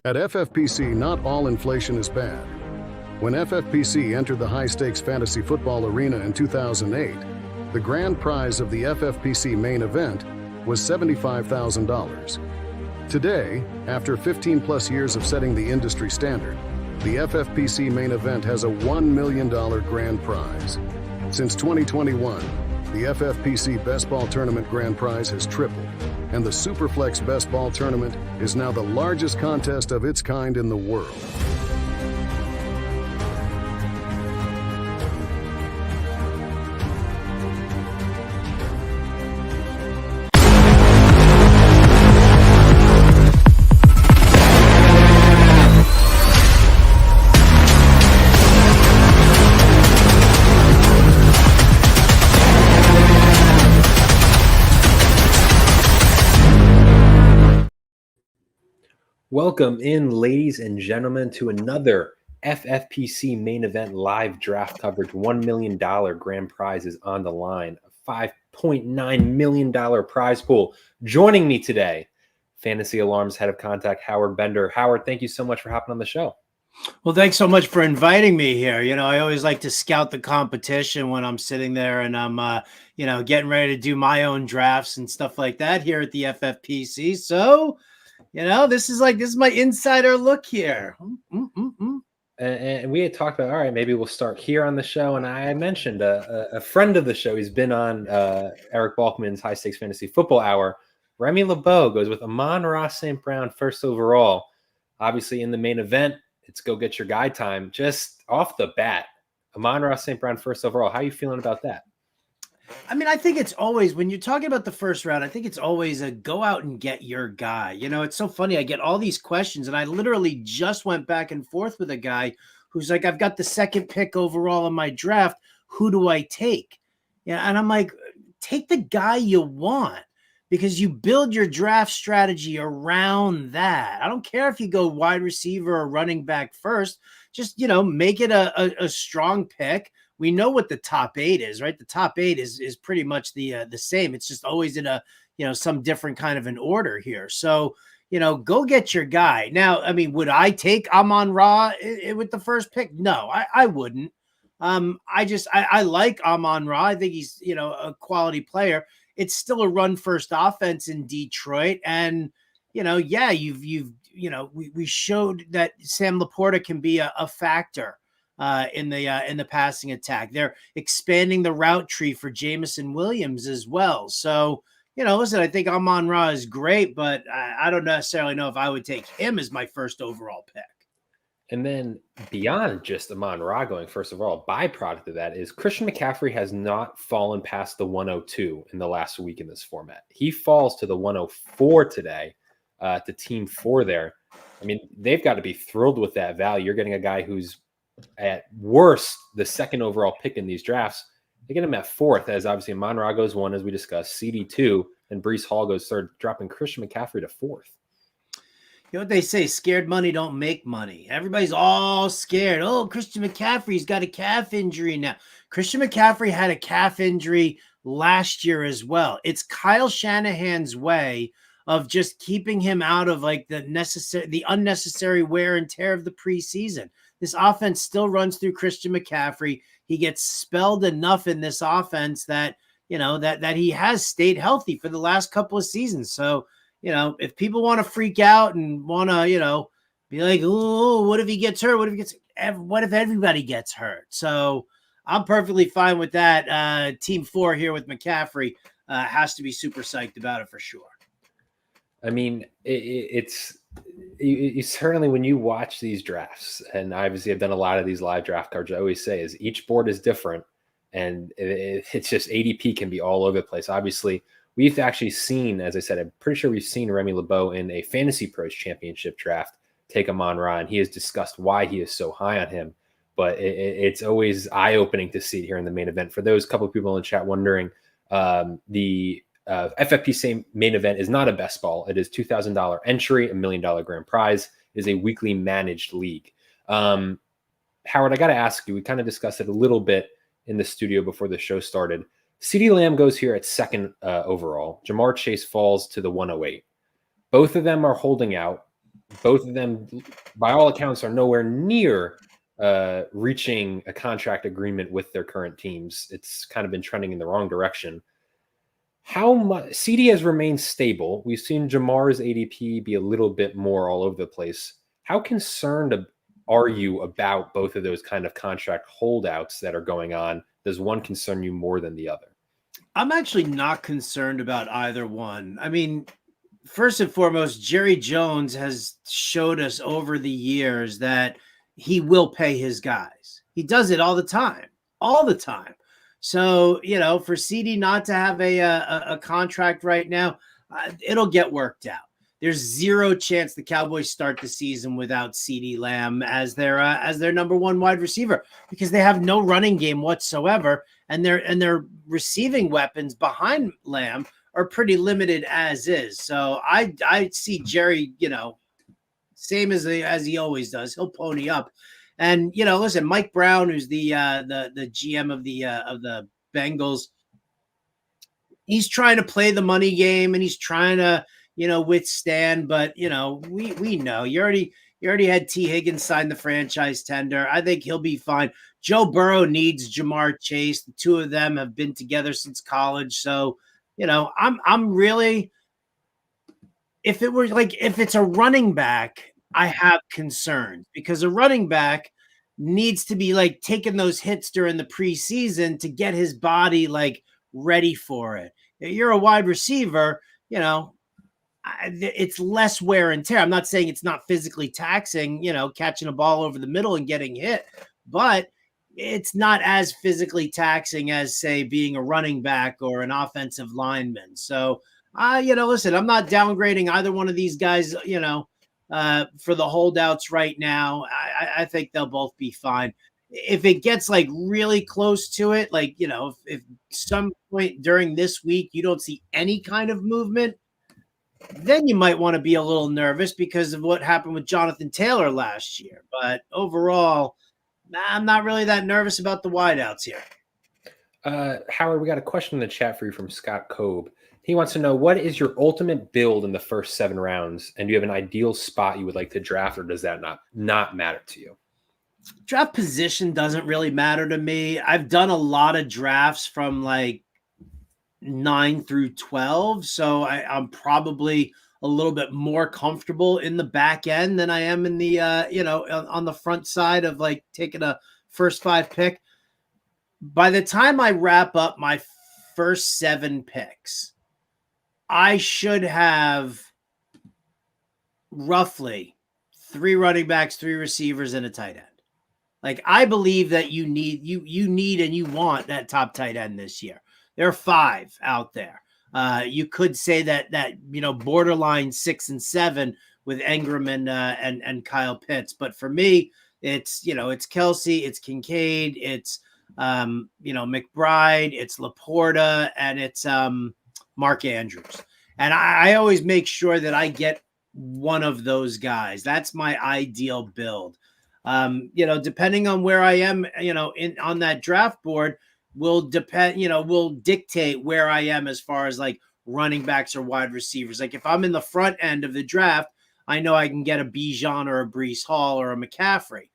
At FFPC, not all inflation is bad. When FFPC entered the high-stakes fantasy football arena in 2008, the grand prize of the FFPC Main Event was $75,000. Today, after 15-plus years of setting the industry standard, the FFPC Main Event has a $1 million grand prize. Since 2021, the FFPC Best Ball Tournament grand prize has tripled, and the Superflex Best Ball Tournament is now the largest contest of its kind in the world. Welcome in, ladies and gentlemen, to another FFPC Main Event live draft coverage. $1 million grand prize is on the line. A $5.9 million prize pool. Joining me today, Fantasy Alarms Head of Contact, Howard Bender. Howard, thank you so much for hopping on the show. Well, thanks so much for inviting me here. You know, I always like to scout the competition when I'm sitting there and I'm, getting ready to do my own drafts and stuff like that here at the FFPC. So, this is my insider look here. And we had talked about, all right, maybe we'll start here on the show. And I mentioned a friend of the show. He's been on Eric Balkman's High Stakes Fantasy Football Hour. Remy LeBeau goes with Amon-Ra St. Brown first overall. Obviously, in the main event, it's go get your guy time. Just off the bat, Amon-Ra St. Brown first overall. How are you feeling about that? I mean, I think it's always, when you're talking about the first round, I think it's always a go out and get your guy. You know, it's so funny. I get all these questions, and I literally just went back and forth with a guy who's like, I've got the second pick overall in my draft. Who do I take? Yeah, and I'm like, take the guy you want, because you build your draft strategy around that. I don't care if you go wide receiver or running back first. Just, make it a strong pick. We know what the top 8 is, right? The top 8 is pretty much the same. It's just always in a, some different kind of an order here. So, go get your guy. Now, I mean, would I take Amon-Ra with the first pick? No, I wouldn't. I like Amon-Ra. I think he's, a quality player. It's still a run first offense in Detroit. And, we showed that Sam Laporta can be a factor in the passing attack. They're expanding the route tree for Jameson Williams as well. So, listen, I think Amon-Ra is great, but I don't necessarily know if I would take him as my first overall pick. And then beyond just Amon-Ra going first overall, byproduct of that is Christian McCaffrey has not fallen past the 102 in the last week in this format. He falls to the 104 today to team 4 there. I mean, they've got to be thrilled with that value. You're getting a guy who's at worst the second overall pick in these drafts. They get him at 4th, as obviously Amon-Ra goes 1, as we discussed, CD 2, and Breece Hall goes 3rd, dropping Christian McCaffrey to 4th. You know what they say, scared money don't make money. Everybody's all scared. Oh, Christian McCaffrey's got a calf injury now. Christian McCaffrey had a calf injury last year as well. It's Kyle Shanahan's way of just keeping him out of like the unnecessary wear and tear of the preseason. This offense still runs through Christian McCaffrey. He gets spelled enough in this offense that, that he has stayed healthy for the last couple of seasons. So, if people want to freak out and want to, be like, oh, what if he gets hurt? What if everybody gets hurt? So I'm perfectly fine with that. Team 4 here with McCaffrey has to be super psyched about it for sure. I mean, it's certainly, when you watch these drafts, and obviously I've done a lot of these live draft cards, I always say is each board is different, and it's just ADP can be all over the place. Obviously, we've actually seen, as I said, I'm pretty sure we've seen Remy LeBeau in a Fantasy Pros Championship draft take Amon-Ra, and he has discussed why he is so high on him. But it's always eye-opening to see it here in the main event. For those couple of people in the chat wondering, the FFPC Main Event is not a best ball. It is $2,000 entry, $1 million grand prize. It is a weekly managed league. Howard, I got to ask you, we kind of discussed it a little bit in the studio before the show started. CeeDee Lamb goes here at 2nd overall. Jamar Chase falls to the 108. Both of them are holding out. both of them, by all accounts, are nowhere near reaching a contract agreement with their current teams. It's kind of been trending in the wrong direction. How much CD has remained stable? We've seen Jamar's ADP be a little bit more all over the place. How concerned are you about both of those kind of contract holdouts that are going on? Does one concern you more than the other? I'm actually not concerned about either one. I mean, first and foremost, Jerry Jones has showed us over the years that he will pay his guys. He does it all the time, all the time. So, for CD not to have a contract right now, it'll get worked out. There's zero chance the Cowboys start the season without CeeDee Lamb as their number one wide receiver, because they have no running game whatsoever, and their receiving weapons behind Lamb are pretty limited as is. So I see Jerry, same as he always does. He'll pony up. And listen, Mike Brown, who's the GM of the Bengals, he's trying to play the money game and he's trying to withstand. But we know you already had T. Higgins sign the franchise tender. I think he'll be fine. Joe Burrow needs Jamar Chase. The two of them have been together since college, so I'm really, if it's a running back, I have concerns, because a running back needs to be taking those hits during the preseason to get his body ready for it. If you're a wide receiver, it's less wear and tear. I'm not saying it's not physically taxing, catching a ball over the middle and getting hit, but it's not as physically taxing as, say, being a running back or an offensive lineman. So, listen, I'm not downgrading either one of these guys, for the holdouts right now. I think they'll both be fine. If it gets really close to it, if some point during this week you don't see any kind of movement, then you might want to be a little nervous because of what happened with Jonathan Taylor last year. But overall, I'm not really that nervous about the wideouts here. Howard, we got a question in the chat for you from Scott Cobe. He wants to know, what is your ultimate build in the first 7 rounds? And do you have an ideal spot you would like to draft, or does that not matter to you? Draft position doesn't really matter to me. I've done a lot of drafts from 9 through 12. So I'm probably a little bit more comfortable in the back end than I am in the, on the front side of taking a first 5 pick. By the time I wrap up my first 7 picks, I should have roughly 3 running backs, 3 receivers, and a tight end. I believe that you need and you want that top tight end this year. There are 5 out there. You could say that borderline 6 and 7 with Engram and Kyle Pitts, but for me, it's Kelsey, it's Kincaid, it's McBride, it's Laporta, and it's Mark Andrews. And I always make sure that I get one of those guys. That's my ideal build. Depending on where I am, on that draft board, will dictate where I am as far as running backs or wide receivers. If I'm in the front end of the draft, I know I can get a Bijan or a Breece Hall or a McCaffrey.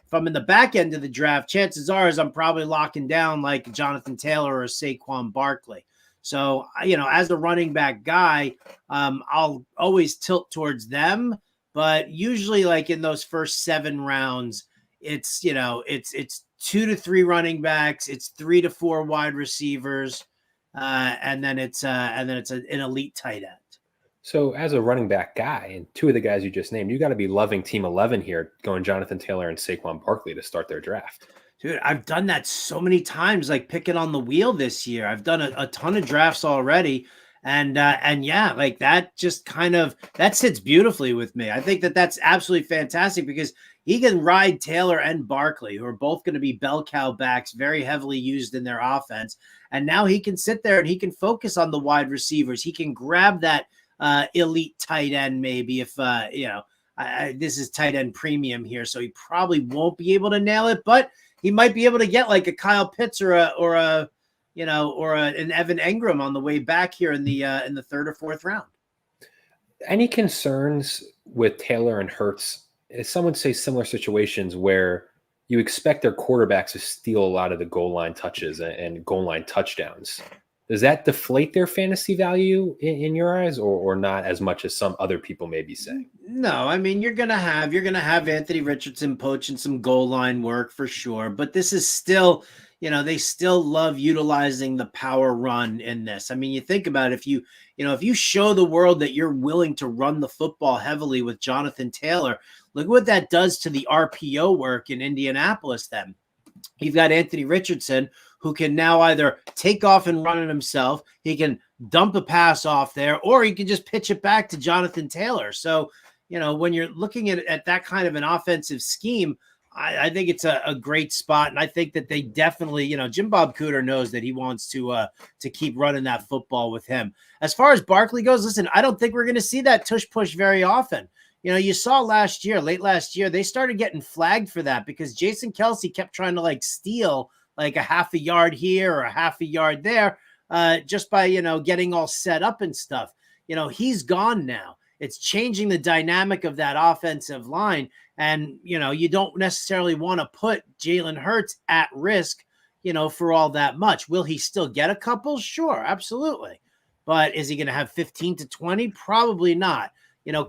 If I'm in the back end of the draft, chances are I'm probably locking down Jonathan Taylor or Saquon Barkley. So, as a running back guy, I'll always tilt towards them, but usually in those first 7 rounds, it's 2 to 3 running backs, it's 3 to 4 wide receivers, and then it's an elite tight end. So as a running back guy, and 2 of the guys you just named, you got to be loving Team 11 here, going Jonathan Taylor and Saquon Barkley to start their draft. Dude, I've done that so many times, picking on the wheel this year. I've done a ton of drafts already. And yeah, that just that sits beautifully with me. I think that's absolutely fantastic because he can ride Taylor and Barkley, who are both going to be bell cow backs, very heavily used in their offense. And now he can sit there and he can focus on the wide receivers. He can grab that elite tight end, maybe if, this is tight end premium here. So he probably won't be able to nail it, but he might be able to get a Kyle Pitts or an Evan Engram on the way back here in the 3rd or 4th round. Any concerns with Taylor and Hurts? Some would say similar situations where you expect their quarterbacks to steal a lot of the goal line touches and goal line touchdowns. Does that deflate their fantasy value in your eyes, or not as much as some other people may be saying? No, I mean, you're gonna have Anthony Richardson poaching some goal line work for sure, but this is still, they still love utilizing the power run in this. I mean, you think about it, if you show the world that you're willing to run the football heavily with Jonathan Taylor, look what that does to the RPO work in Indianapolis. Then you've got Anthony Richardson, who can now either take off and run it himself, he can dump a pass off there, or he can just pitch it back to Jonathan Taylor. So, when you're looking at that kind of an offensive scheme, I think it's a great spot. And I think that they definitely, Jim Bob Cooter knows that he wants to keep running that football with him. As far as Barkley goes, listen, I don't think we're going to see that tush push very often. You saw late last year, they started getting flagged for that because Jason Kelce kept trying to steal like a half a yard here or a half a yard there, just by, getting all set up and stuff. He's gone now. It's changing the dynamic of that offensive line. And, you don't necessarily want to put Jalen Hurts at risk, for all that much. Will he still get a couple? Sure, absolutely. But is he going to have 15 to 20? Probably not.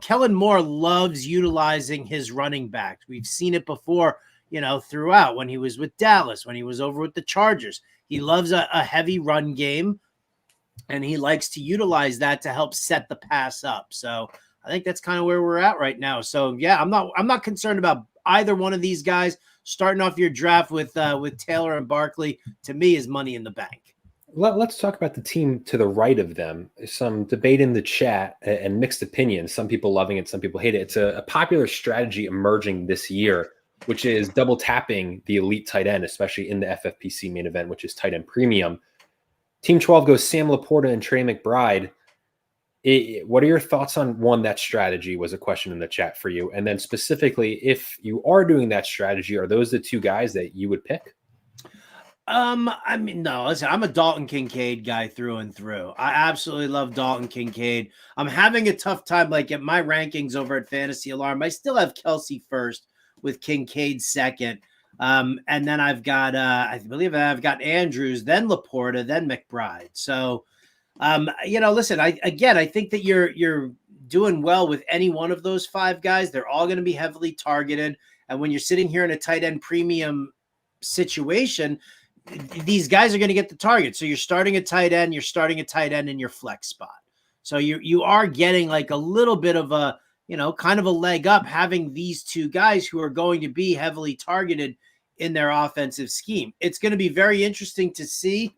Kellen Moore loves utilizing his running backs. We've seen it before, throughout, when he was with Dallas, when he was over with the Chargers. He loves a heavy run game, and he likes to utilize that to help set the pass up. So I think that's kind of where we're at right now. So yeah, I'm not concerned about either one of these guys. Starting off your draft with Taylor and Barkley, to me, is money in the bank. Let's talk about the team to the right of them. Some debate in the chat and mixed opinions. Some people loving it, some people hate it. It's a popular strategy emerging this year, which is double tapping the elite tight end, especially in the FFPC main event, which is tight end premium. Team 12 goes Sam Laporta and Trey McBride. What are your thoughts on that strategy was a question in the chat for you. And then specifically, if you are doing that strategy, are those the two guys that you would pick? I mean, no, listen, I'm a Dalton Kincaid guy through and through. I absolutely love Dalton Kincaid. I'm having a tough time, at my rankings over at Fantasy Alarm. I still have Kelce first with Kincaid second. And then I've got, I believe I've got Andrews, then Laporta, then McBride. So, listen, I think that you're doing well with any one of those five guys. They're all going to be heavily targeted. And when you're sitting here in a tight end premium situation, these guys are going to get the target. So you're starting a tight end in your flex spot. So you are getting a little bit of a, kind of a leg up having these two guys who are going to be heavily targeted in their offensive scheme. It's going to be very interesting to see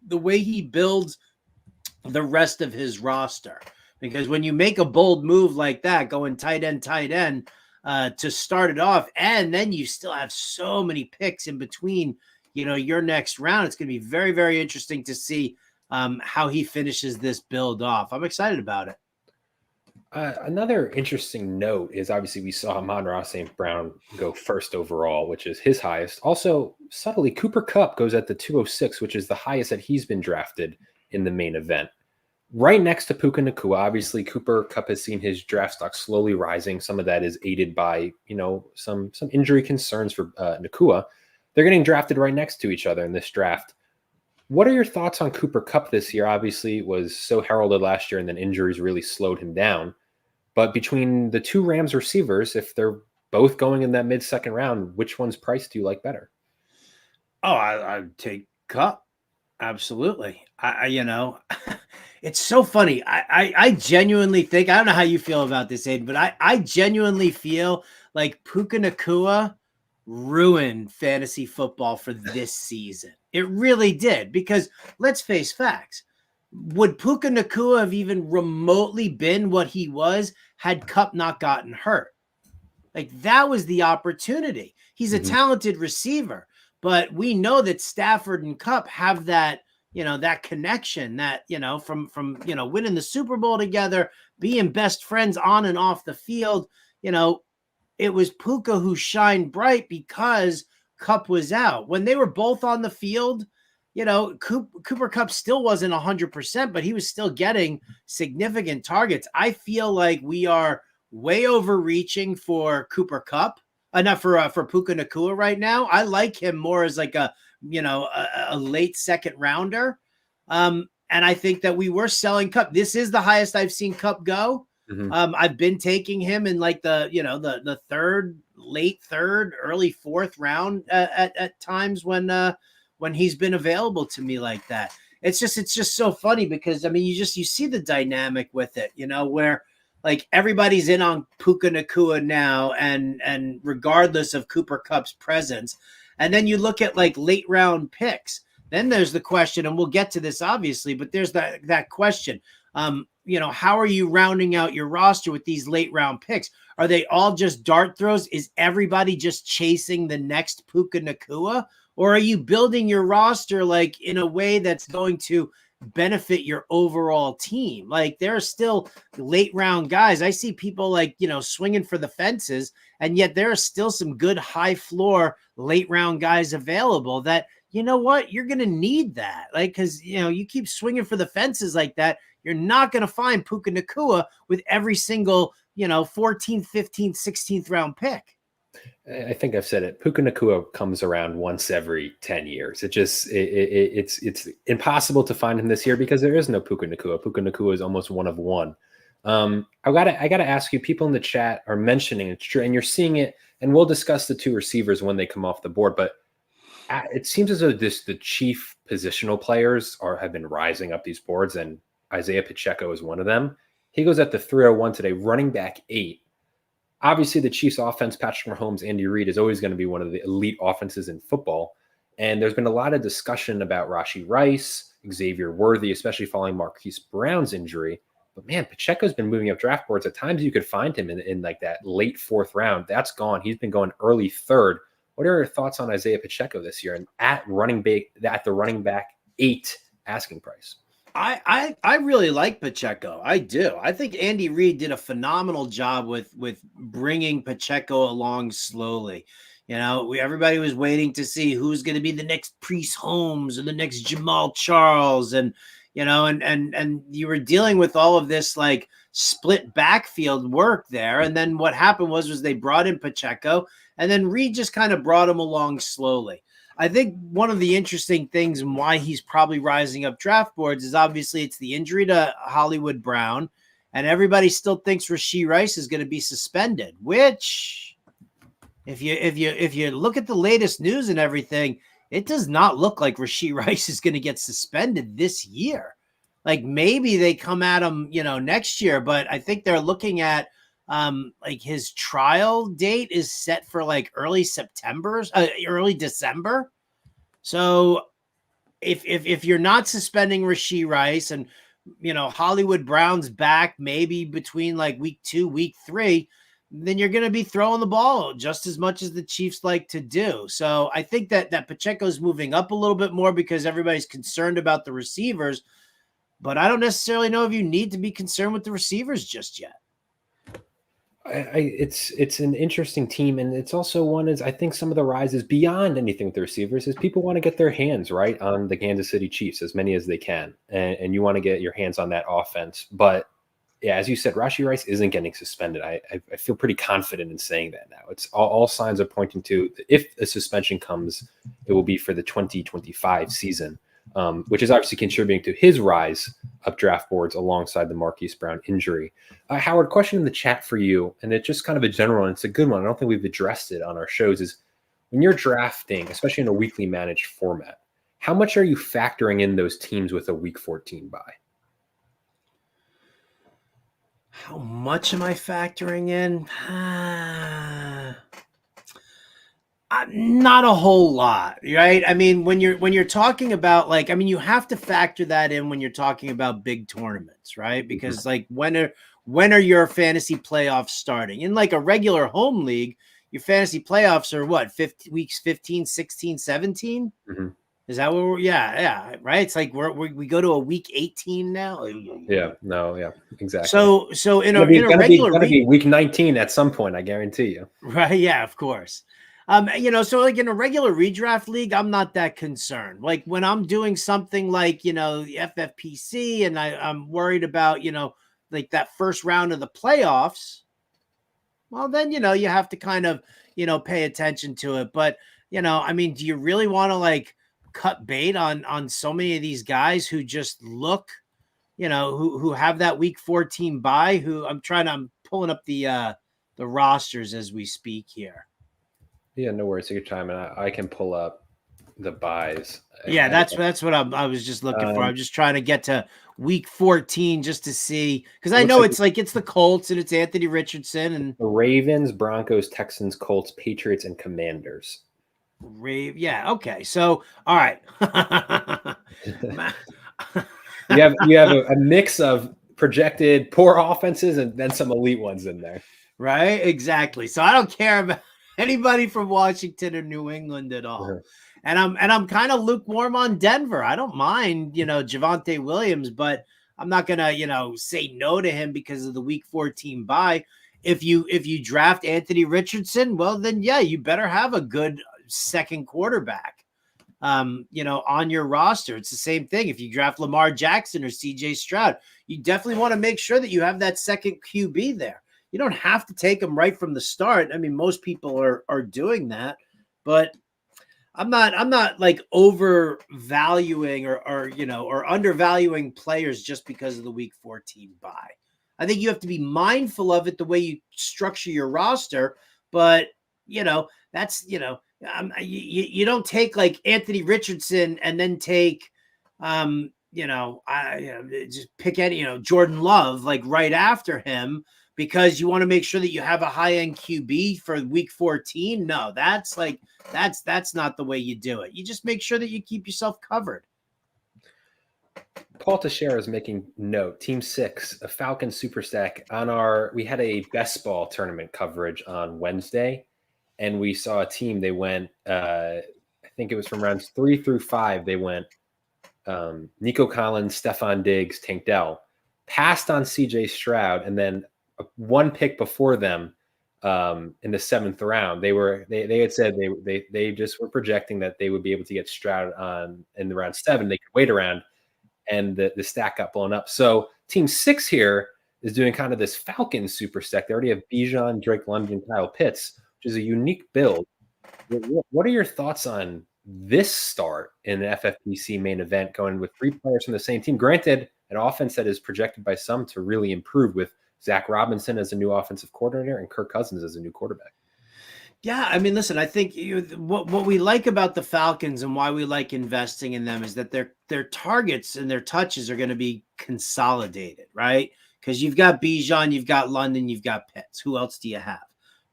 the way he builds the rest of his roster, because when you make a bold move like that, going tight end to start it off, and then you still have so many picks in between, your next round, it's going to be very, very interesting to see how he finishes this build off. I'm excited about it. Another interesting note is obviously we saw Amon-Ra St. Brown go first overall, which is his highest. Also, subtly, Cooper Kupp goes at the 206, which is the highest that he's been drafted in the main event. Right next to Puka Nacua. Obviously, Cooper Kupp has seen his draft stock slowly rising. Some of that is aided by, some injury concerns for Nacua. They're getting drafted right next to each other in this draft. What are your thoughts on Cooper Kupp this year? Obviously, it was so heralded last year, and then injuries really slowed him down. But between the two Rams receivers, if they're both going in that mid-second round, which one's price do you like better? Oh, I'd take Kupp. Absolutely. It's so funny. I genuinely think, I don't know how you feel about this, Aiden, but I genuinely feel like Puka Nacua ruined fantasy football for this season. It really did, because let's face facts. Would Puka Nacua have even remotely been what he was had Kupp not gotten hurt? That was the opportunity. He's a talented receiver, but we know that Stafford and Kupp have that, that connection that, from winning the Super Bowl together, being best friends on and off the field. It was Puka who shined bright because Kupp was out. When they were both on the field, Cooper Kupp still wasn't 100%, but he was still getting significant targets. I feel like we are way overreaching for Cooper Kupp, not for Puka Nacua right now. I like him more as like a late second rounder. And I think that we were selling Kupp. This is the highest I've seen Kupp go. Mm-hmm. I've been taking him in like the third, late third, early fourth round at times when he's been available to me like that. It's just so funny because I mean you see the dynamic with it, where like everybody's in on Puka Nacua now and regardless of Cooper Kupp's presence. And then you look at like late round picks. Then there's the question, and we'll get to this obviously, but there's that question. How are you rounding out your roster with these late round picks? Are they all just dart throws? Is everybody just chasing the next Puka Nacua? Or are you building your roster like in a way that's going to benefit your overall team? Like there are still late round guys. I see people like, swinging for the fences, and yet there are still some good high floor late round guys available that, you know what, you're going to need that. Like, cause you keep swinging for the fences like that. You're not going to find Puka Nacua with every single, 14th, 15th, 16th round pick. I think I've said it. Puka Nacua comes around once every 10 years. It's impossible to find him this year because there is no Puka Nacua. Puka Nacua is almost one of one. I gotta ask you. People in the chat are mentioning it's true, and you're seeing it. And we'll discuss the two receivers when they come off the board. But it seems as though the chief positional players have been rising up these boards, and Isaiah Pacheco is one of them. He goes at the 301 today, running back 8. Obviously, the Chiefs' offense, Patrick Mahomes, Andy Reid, is always going to be one of the elite offenses in football. And there's been a lot of discussion about Rashee Rice, Xavier Worthy, especially following Marquise Brown's injury. But man, Pacheco's been moving up draft boards. At times, you could find him in like that late fourth round. That's gone. He's been going early third. What are your thoughts on Isaiah Pacheco this year and at the running back 8 asking price? I really like Pacheco. I do. I think Andy Reid did a phenomenal job with bringing Pacheco along slowly. Everybody was waiting to see who's going to be the next Priest Holmes or the next Jamal Charles, and you were dealing with all of this like split backfield work there. And then what happened was they brought in Pacheco, and then Reid just kind of brought him along slowly. I think one of the interesting things and why he's probably rising up draft boards is obviously it's the injury to Hollywood Brown, and everybody still thinks Rashee Rice is going to be suspended, which if you look at the latest news and everything, it does not look like Rashee Rice is going to get suspended this year. Like maybe they come at him, next year, but I think they're looking at like his trial date is set for like early December. So if you're not suspending Rashee Rice and Hollywood Brown's back maybe between like week 2, week 3, then you're going to be throwing the ball just as much as the Chiefs like to do. So I think that Pacheco's moving up a little bit more because everybody's concerned about the receivers, but I don't necessarily know if you need to be concerned with the receivers just yet. It's an interesting team, and it's also one is I think some of the rises beyond anything with the receivers is people want to get their hands right on the Kansas City Chiefs, as many as they can, and you want to get your hands on that offense. But yeah, as you said, Rashee Rice isn't getting suspended. I feel pretty confident in saying that now. It's all signs are pointing to if a suspension comes, it will be for the 2025 season. Which is obviously contributing to his rise up draft boards alongside the Marquise Brown injury. Howard, question in the chat for you, and it's just kind of a general, and it's a good one. I don't think we've addressed it on our shows, is when you're drafting, especially in a weekly managed format, how much are you factoring in those teams with a week 14 bye? How much am I factoring in? Not a whole lot, right? I mean, when you're talking about like, I mean, you have to factor that in when you're talking about big tournaments, right? Because like when are your fantasy playoffs starting? In like a regular home league, your fantasy playoffs are what, 15, 16, 17? Mm-hmm. Is that what we're, yeah, right? It's like we go to a week 18 now. Yeah, exactly. So in a regular be week 19 at some point, I guarantee you. Right, yeah, of course. So like in a regular redraft league, I'm not that concerned. Like when I'm doing something like, the FFPC and I'm worried about, like that first round of the playoffs, well, then, you have to kind of, pay attention to it. But, do you really want to like cut bait on so many of these guys who just look, who have that week 14 bye, I'm pulling up the rosters as we speak here. Yeah, no worries. Take your time, and I can pull up the buys. Yeah, that's what I was just looking for. I'm just trying to get to week 14 just to see, because I know it's the Colts and it's Anthony Richardson and the Ravens, Broncos, Texans, Colts, Patriots, and Commanders. Yeah. Okay. So, all right. you have a mix of projected poor offenses and then some elite ones in there. Right. Exactly. So I don't care about anybody from Washington or New England at all. Uh-huh. And I'm kind of lukewarm on Denver. I don't mind, Javonte Williams, but I'm not going to, say no to him because of the week 14 bye. If you draft Anthony Richardson, well, then, yeah, you better have a good second quarterback, on your roster. It's the same thing. If you draft Lamar Jackson or CJ Stroud, you definitely want to make sure that you have that second QB there. You don't have to take them right from the start. I mean, most people are doing that, but I'm not like overvaluing or undervaluing players just because of the week 14 bye. I think you have to be mindful of it the way you structure your roster, but that's, you don't take like Anthony Richardson and then take, just pick any, Jordan Love, like right after him, because you want to make sure that you have a high-end QB for week 14. No, that's not the way you do it. You just make sure that you keep yourself covered. Paul Teixeira is making note. Team 6, a Falcon Super Stack. We had a best ball tournament coverage on Wednesday, and we saw a team. They went, I think it was from rounds 3 through 5. They went Nico Collins, Stephon Diggs, Tank Dell, passed on CJ Stroud, and then one pick before them in the 7th round. They had said they just were projecting that they would be able to get Stroud on in the round 7. They could wait around, and the stack got blown up. So team 6 here is doing kind of this Falcon super stack. They already have Bijan, Drake London, Kyle Pitts, which is a unique build. What are your thoughts on this start in the FFPC main event, going with 3 players from the same team? Granted, an offense that is projected by some to really improve, with Zach Robinson as a new offensive coordinator and Kirk Cousins as a new quarterback. Yeah, I mean, listen, I think what we like about the Falcons and why we like investing in them is that their targets and their touches are going to be consolidated, right? Because you've got Bijan, you've got London, you've got Pitts. Who else do you have?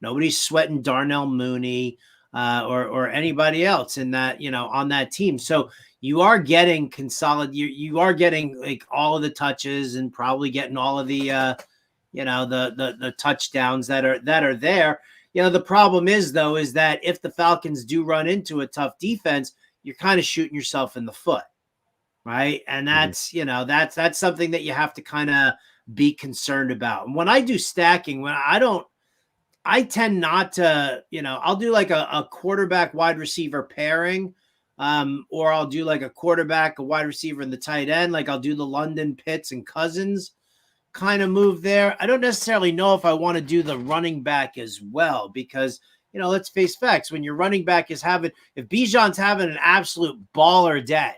Nobody's sweating Darnell Mooney or anybody else in that, on that team. So you are getting you are getting like all of the touches and probably getting all of the the touchdowns that are there. The problem is that if the Falcons do run into a tough defense, you're kind of shooting yourself in the foot, right? And that's, that's something that you have to kind of be concerned about. And when I do stacking, I tend not to, I'll do like a quarterback wide receiver pairing, or I'll do like a quarterback, a wide receiver, and the tight end. Like I'll do the London, Pitts, and Cousins kind of move there. I don't necessarily know if I want to do the running back as well, because, let's face facts. When your running back if Bijan's having an absolute baller day,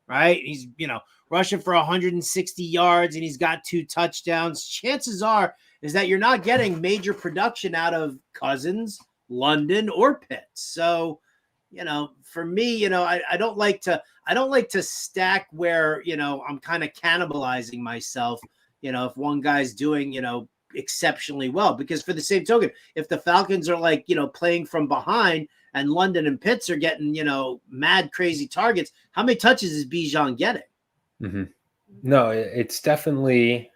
right? He's, rushing for 160 yards and he's got 2 touchdowns. Chances are is that you're not getting major production out of Cousins, London, or Pitts. So, for me, I don't like to stack where, I'm kind of cannibalizing myself. If one guy's doing, exceptionally well, because for the same token, if the Falcons are like, playing from behind and London and Pitts are getting, mad crazy targets, how many touches is Bijan getting? Mm-hmm. No, it's definitely,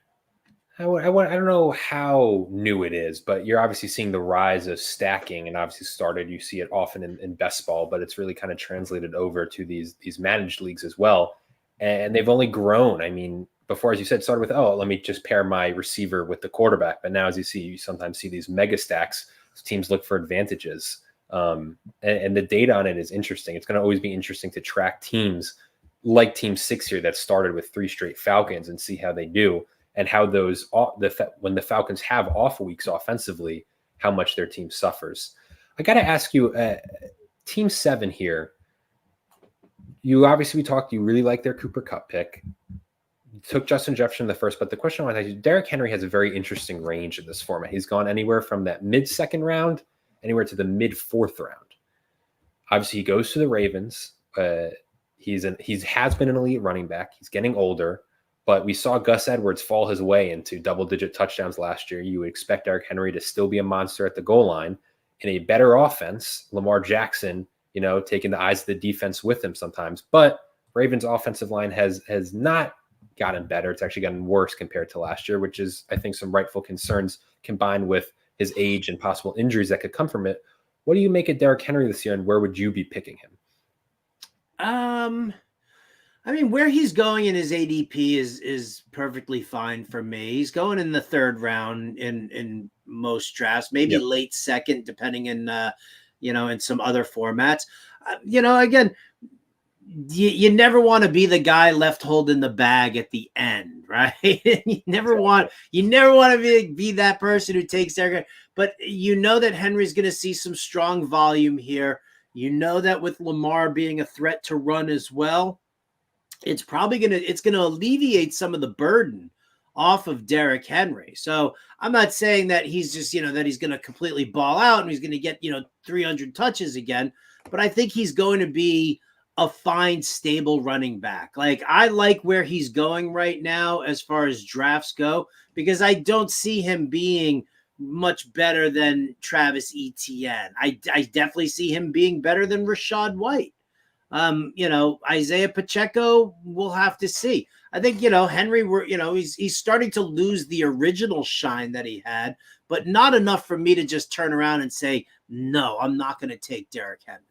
I don't know how new it is, but you're obviously seeing the rise of stacking, and obviously you see it often in best ball, but it's really kind of translated over to these managed leagues as well. And they've only grown. I mean, before, as you said, started with, let me just pair my receiver with the quarterback. But now, as you sometimes see these mega stacks. Teams look for advantages And the data on it is interesting. It's going to always be interesting to track teams like Team 6 here that started with 3 straight Falcons and see how they do, and how those when the Falcons have off weeks offensively, how much their team suffers. I got to ask you, Team 7 here, you really like their Cooper Kupp pick. You took Justin Jefferson in the first, but the question I want to ask you, Derrick Henry has a very interesting range in this format. He's gone anywhere from that mid-second round, anywhere to the mid-4th round. Obviously, he goes to the Ravens. He has been an elite running back. He's getting older, but we saw Gus Edwards fall his way into double-digit touchdowns last year. You would expect Derrick Henry to still be a monster at the goal line. In a better offense, Lamar Jackson, taking the eyes of the defense with him sometimes. But Ravens' offensive line has not gotten better. It's actually gotten worse compared to last year, which is, I think, some rightful concerns combined with his age and possible injuries that could come from it. What do you make of Derrick Henry this year, and where would you be picking him? I mean, where he's going in his ADP is perfectly fine for me. He's going in the 3rd round in most drafts, maybe late 2nd, depending in in some other formats. Again, you never want to be the guy left holding the bag at the end, right? you never want to be that person who takes their, but that Henry's going to see some strong volume here. That with Lamar being a threat to run as well, it's probably going to alleviate some of the burden off of Derrick Henry. So I'm not saying that he's just, that he's going to completely ball out and he's going to get, 300 touches again, but I think he's going to be a fine, stable running back. Like, I like where he's going right now as far as drafts go, because I don't see him being much better than Travis Etienne. I definitely see him being better than Rachaad White. Isaiah Pacheco, we'll have to see. I think, Henry, he's starting to lose the original shine that he had, but not enough for me to just turn around and say, no, I'm not going to take Derrick Henry.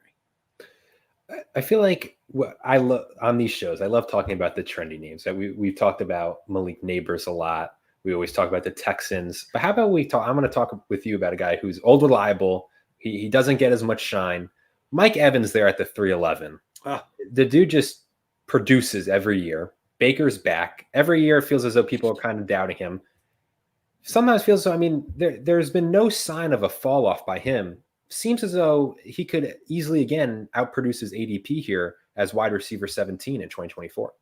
I feel like I love on these shows, I love talking about the trendy names. That we've talked about Malik Neighbors a lot. We always talk about the Texans, but how about I'm going to talk with you about a guy who's old, reliable. He doesn't get as much shine. Mike Evans there at the 311. The dude just produces every year. Baker's back. Every year it feels as though people are kind of doubting him. Sometimes feels so. I mean, there's been no sign of a fall off by him. Seems as though he could easily again outproduce his ADP here as wide receiver 17 in 2024.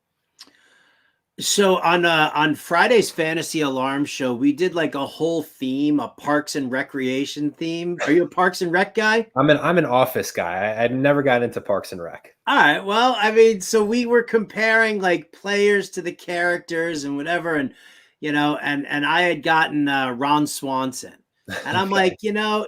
So on Friday's Fantasy Alarm show, we did like a whole theme, a Parks and Recreation theme. Are you a Parks and Rec guy? I'm an Office guy. I've never got into Parks and Rec. All right. Well, I mean, so we were comparing like players to the characters and whatever, and and I had gotten Ron Swanson, and I'm like,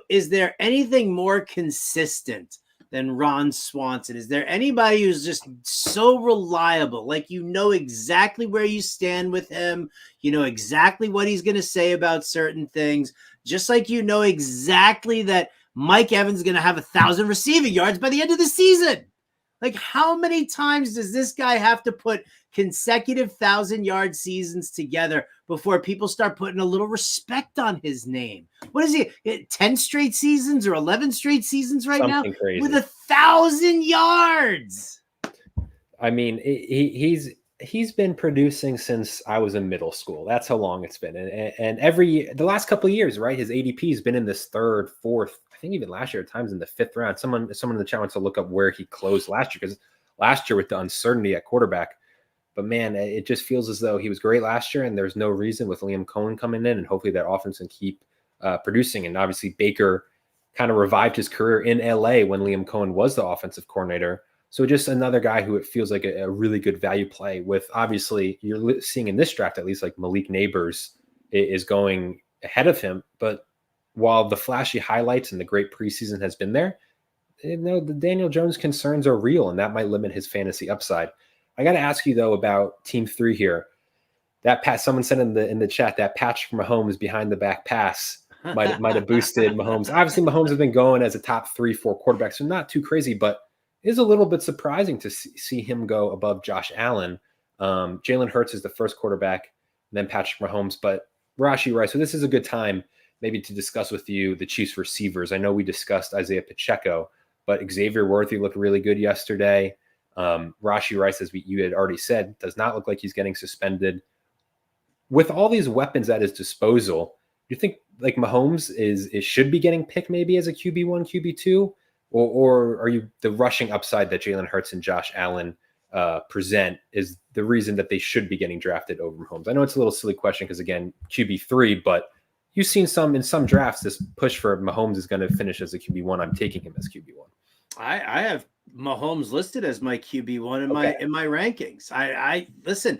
is there anything more consistent than Ron Swanson? Is there anybody who's just so reliable? Like, exactly where you stand with him. Exactly what he's going to say about certain things. Just like exactly that Mike Evans is going to have 1,000 receiving yards by the end of the season. Like, how many times does this guy have to put consecutive 1,000-yard seasons together before people start putting a little respect on his name? What is he, 10 straight seasons or 11 straight seasons right Something now? crazy. With 1,000 yards. I mean, he's been producing since I was in middle school. That's how long it's been. And every year, the last couple of years, right, his ADP has been in this 3rd, 4th, I think even last year at times in the 5th round. Someone in the chat wants to look up where he closed last year, because last year with the uncertainty at quarterback. But man, it just feels as though he was great last year, and there's no reason with Liam Cohen coming in, and hopefully that offense can keep producing. And obviously Baker kind of revived his career in LA when Liam Cohen was the offensive coordinator. So just another guy who it feels like a really good value play with, obviously you're seeing in this draft, at least like Malik Neighbors is going ahead of him. But while the flashy highlights and the great preseason has been there, the Daniel Jones concerns are real, and that might limit his fantasy upside. I got to ask you though about Team 3 here. That pass, someone said in the chat, that Patrick Mahomes behind the back pass might have boosted Mahomes. Obviously, Mahomes has been going as a top 3-4 quarterback, so not too crazy, but it is a little bit surprising to see him go above Josh Allen. Jalen Hurts is the first quarterback, and then Patrick Mahomes. But Rashi, right? So this is a good time maybe to discuss with you the Chiefs receivers. I know we discussed Isaiah Pacheco, but Xavier Worthy looked really good yesterday. Rashee Rice, as you had already said, does not look like he's getting suspended. With all these weapons at his disposal, do you think like Mahomes should be getting picked maybe as a QB1, QB2? Or are you the rushing upside that Jalen Hurts and Josh Allen present is the reason that they should be getting drafted over Mahomes? I know it's a little silly question because, again, QB3, but you've seen in some drafts, this push for Mahomes is going to finish as a QB1. I'm taking him as QB1. I have Mahomes listed as my QB1 in my rankings. I listen,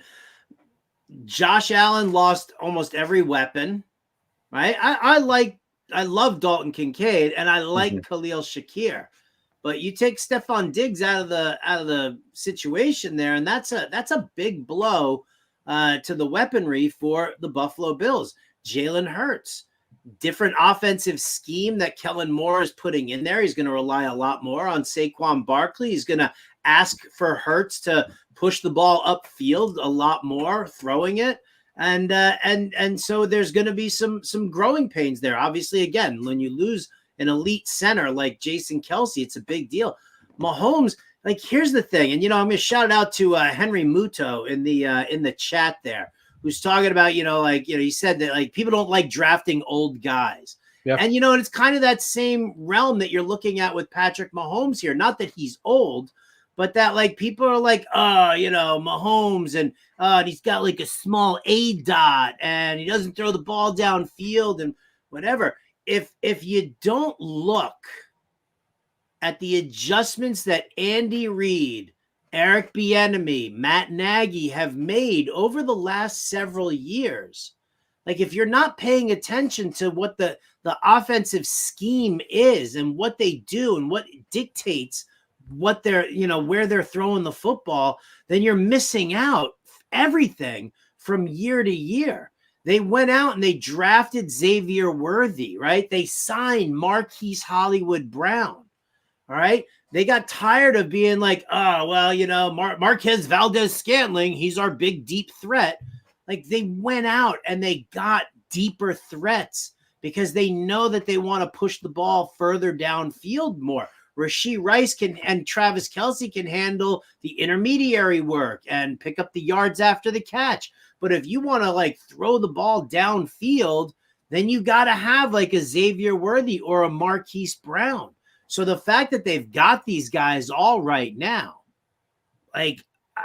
Josh Allen lost almost every weapon, right? I love Dalton Kincaid and I like Khalil Shakir, but you take Stephon Diggs out of the situation there, and that's a big blow to the weaponry for the Buffalo Bills. Jalen Hurts, different offensive scheme that Kellen Moore is putting in there. He's going to rely a lot more on Saquon Barkley. He's going to ask for Hurts to push the ball upfield a lot more, throwing it. And so there's going to be some growing pains there. Obviously, again, when you lose an elite center like Jason Kelce, it's a big deal. Mahomes, like, here's the thing, and I'm going to shout out to Henry Muto in the chat there, who's talking about he said that like people don't like drafting old guys. Yeah. And and it's kind of that same realm that you're looking at with Patrick Mahomes here. Not that he's old, but that like people are like, Mahomes and he's got like a small A dot and he doesn't throw the ball downfield and whatever. If you don't look at the adjustments that Andy Reid, Eric Bieniemy, Matt Nagy have made over the last several years, like if you're not paying attention to what the offensive scheme is and what they do and what dictates what they're, where they're throwing the football, then you're missing out everything from year to year. They went out and they drafted Xavier Worthy, right? They signed Marquise Hollywood Brown, all right? They got tired of being like, Marquez Valdez-Scantling, he's our big, deep threat. Like they went out and they got deeper threats because they know that they want to push the ball further downfield more. Rashee Rice and Travis Kelce can handle the intermediary work and pick up the yards after the catch. But if you want to like throw the ball downfield, then you got to have like a Xavier Worthy or a Marquise Brown. So the fact that they've got these guys all right now, like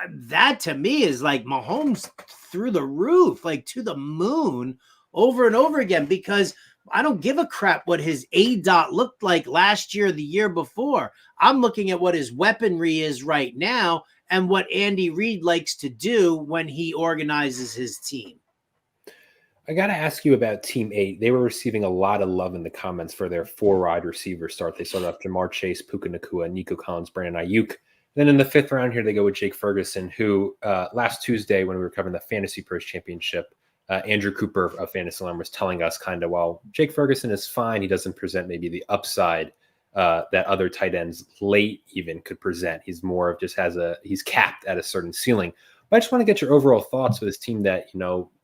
that to me is like Mahomes through the roof, like to the moon over and over again, because I don't give a crap what his A dot looked like last year or the year before. I'm looking at what his weaponry is right now and what Andy Reid likes to do when he organizes his team. I got to ask you about Team 8. They were receiving a lot of love in the comments for their 4 wide receiver start. They started off Jamar Chase, Puka Nacua, Nico Collins, Brandon Ayuk. Then in the 5th round here, they go with Jake Ferguson, who last Tuesday when we were covering the Fantasy Pros Championship, Andrew Cooper of Fantasy Alarm was telling us kind of, well, Jake Ferguson is fine. He doesn't present maybe the upside that other tight ends late even could present. He's more of just he's capped at a certain ceiling. But I just want to get your overall thoughts with this team that,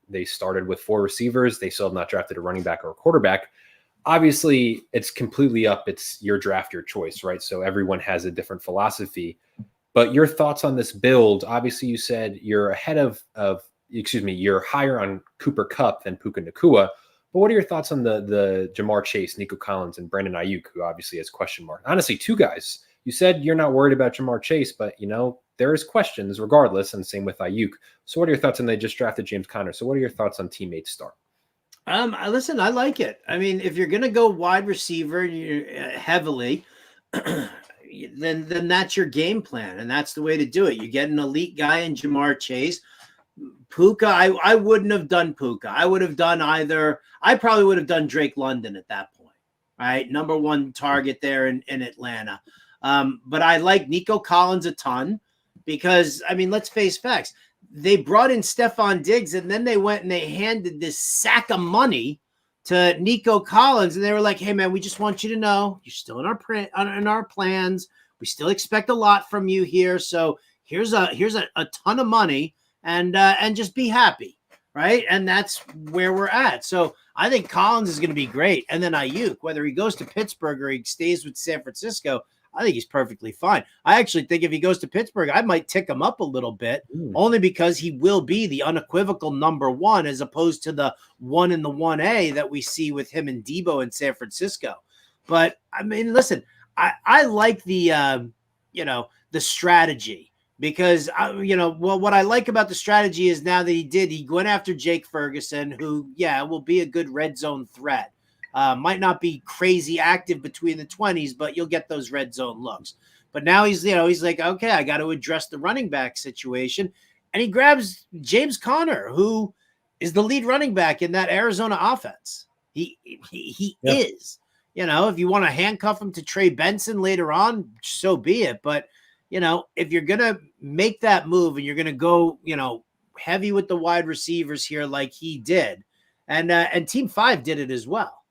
they started with 4 receivers. They still have not drafted a running back or a quarterback. Obviously, it's completely up. It's your draft, your choice, right? So everyone has a different philosophy. But your thoughts on this build, obviously you said you're ahead you're higher on Cooper Kupp than Puka Nacua. But what are your thoughts on the Jamar Chase, Nico Collins, and Brandon Ayuk, who obviously has question mark? Honestly, 2 guys. You said you're not worried about Jamar Chase, but, there is questions regardless, and same with Ayuk. So what are your thoughts on they just drafted James Conner? So what are your thoughts on Team 8 start? Listen, I like it. I mean, if you're going to go wide receiver heavily, then that's your game plan, and that's the way to do it. You get an elite guy in Jamar Chase. Puka, I wouldn't have done Puka. I probably would have done Drake London at that point, right? Number 1 target there in Atlanta. But I like Nico Collins a ton because, I mean, let's face facts. They brought in Stephon Diggs and then they went and they handed this sack of money to Nico Collins. And they were like, hey, man, we just want you to know you're still in our plans. We still expect a lot from you here. So here's a ton of money and just be happy. right? And that's where we're at. So I think Collins is going to be great. And then Ayuk, whether he goes to Pittsburgh or he stays with San Francisco, I think he's perfectly fine. I actually think if he goes to Pittsburgh, I might tick him up a little bit, only because he will be the unequivocal number one as opposed to the one in the 1A that we see with him and Debo in San Francisco. But I mean, listen, I like the, the strategy because, what I like about the strategy is now that he went after Jake Ferguson, who, will be a good red zone threat. Might not be crazy active between the 20s, but you'll get those red zone looks. But now he's like, okay, I got to address the running back situation. And he grabs James Conner, who is the lead running back in that Arizona offense. He is, if you want to handcuff him to Trey Benson later on, so be it. But, if you're going to make that move and you're going to go, heavy with the wide receivers here, like he did, and Team 5 did it as well.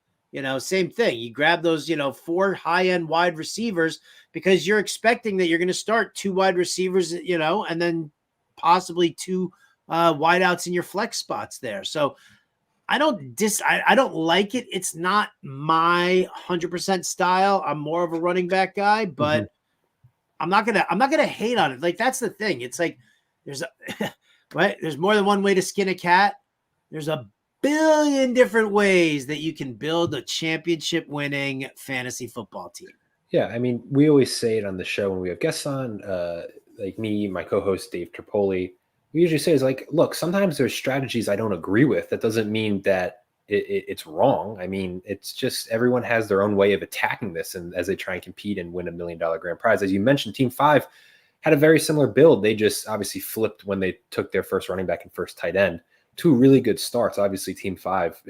Same thing. You grab those, 4 high-end wide receivers because you're expecting that you're going to start 2 wide receivers, and then possibly 2 wideouts in your flex spots there. So I don't like it. It's not my 100% style. I'm more of a running back guy, but I'm not gonna hate on it. Like, that's the thing. It's like there's more than one way to skin a cat. There's a billion different ways that you can build a championship winning fantasy football team. Yeah, I mean, we always say it on the show when we have guests on, like me, my co-host Dave Tripoli. We usually say is like, look, sometimes there's strategies I don't agree with. That doesn't mean that it's wrong. I mean, it's just everyone has their own way of attacking this, and as they try and compete and win $1 million grand prize. As you mentioned, Team 5 had a very similar build. They just obviously flipped when they took their first running back and first tight end. 2 really good starts. Obviously, Team 5,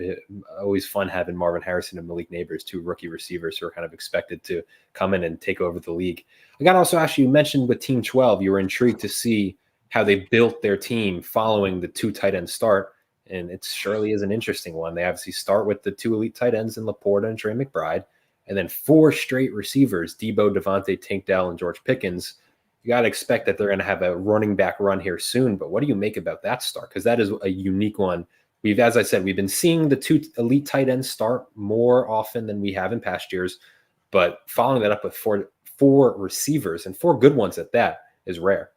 always fun having Marvin Harrison and Malik Neighbors, 2 rookie receivers who are kind of expected to come in and take over the league. I got to also ask you mentioned with Team 12, you were intrigued to see how they built their team following the 2 tight end start, and it surely is an interesting one. They obviously start with the 2 elite tight ends in Laporta and Trey McBride, and then 4 straight receivers, Debo, Devontae, Tank Dell, and George Pickens. You got to expect that they're going to have a running back run here soon. But what do you make about that start? Because that is a unique one. As I said, we've been seeing the 2 elite tight ends start more often than we have in past years. But following that up with four receivers and 4 good ones at that is rare.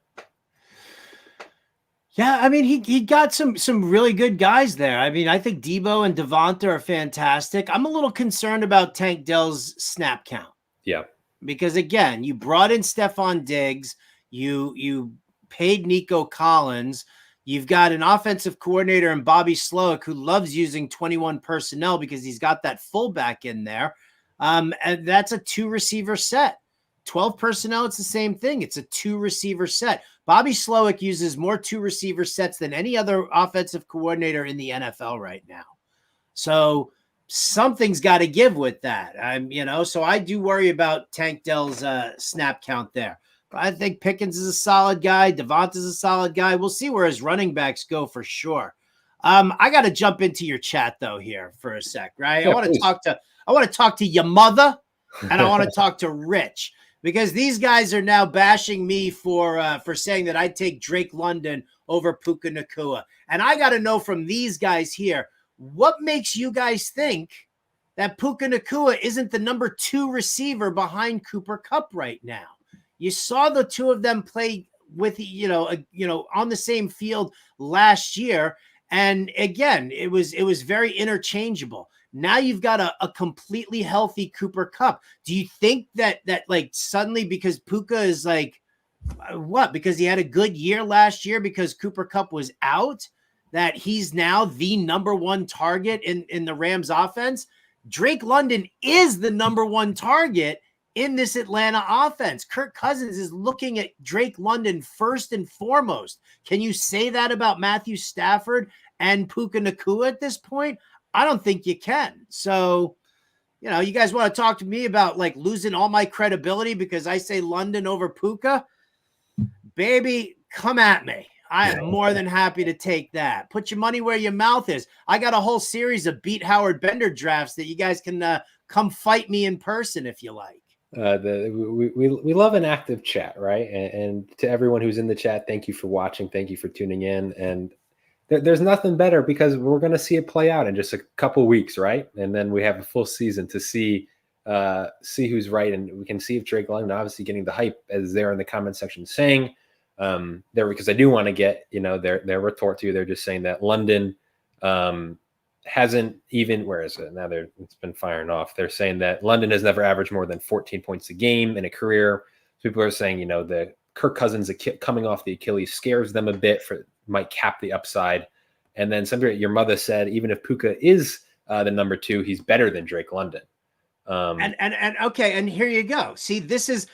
Yeah, I mean, he got some really good guys there. I mean, I think Debo and Devonta are fantastic. I'm a little concerned about Tank Dell's snap count. Yeah. Because again, you brought in Stephon Diggs, you paid Nico Collins, you've got an offensive coordinator in Bobby Slowick who loves using 21 personnel because he's got that fullback in there. And that's a 2 receiver set. 12 personnel, it's the same thing. It's a 2 receiver set. Bobby Slowick uses more 2 receiver sets than any other offensive coordinator in the NFL right now. So something's got to give with that. So I do worry about Tank Dell's snap count there. But I think Pickens is a solid guy. Devonta's a solid guy. We'll see where his running backs go for sure. I got to jump into your chat though here for a sec, right? Yeah, I want to talk to your mother, and I want to talk to Rich, because these guys are now bashing me for saying that I'd take Drake London over Puka Nacua. And I got to know from these guys here, what makes you guys think that Puka Nacua isn't the number 2 receiver behind Cooper Kupp right now? You saw the 2 of them play with, on the same field last year. And again, it was very interchangeable. Now you've got a completely healthy Cooper Kupp. Do you think that like suddenly, because Puka is like, what? Because he had a good year last year because Cooper Kupp was out, that he's now the number 1 target in the Rams offense? Drake London is the number 1 target in this Atlanta offense. Kirk Cousins is looking at Drake London first and foremost. Can you say that about Matthew Stafford and Puka Nacua at this point? I don't think you can. So, you guys want to talk to me about like losing all my credibility because I say London over Puka? Baby, come at me. I am more than happy to take that. Put your money where your mouth is. I got a whole series of Beat Howard Bender drafts that you guys can come fight me in person if you like. We love an active chat, right? And to everyone who's in the chat, thank you for watching. Thank you for tuning in. And there's nothing better because we're going to see it play out in just a couple weeks, right? And then we have a full season to see who's right, and we can see if Drake London, obviously getting the hype as they're in the comment section saying there, because I do want to get their retort to you. They're just saying that London hasn't even, where is it now? It's been firing off. They're saying that London has never averaged more than 14 points a game in a career. So people are saying the Kirk Cousins coming off the Achilles scares them a bit, might cap the upside. And then your mother said even if Puka is the number 2, he's better than Drake London. And okay, and here you go. See, this is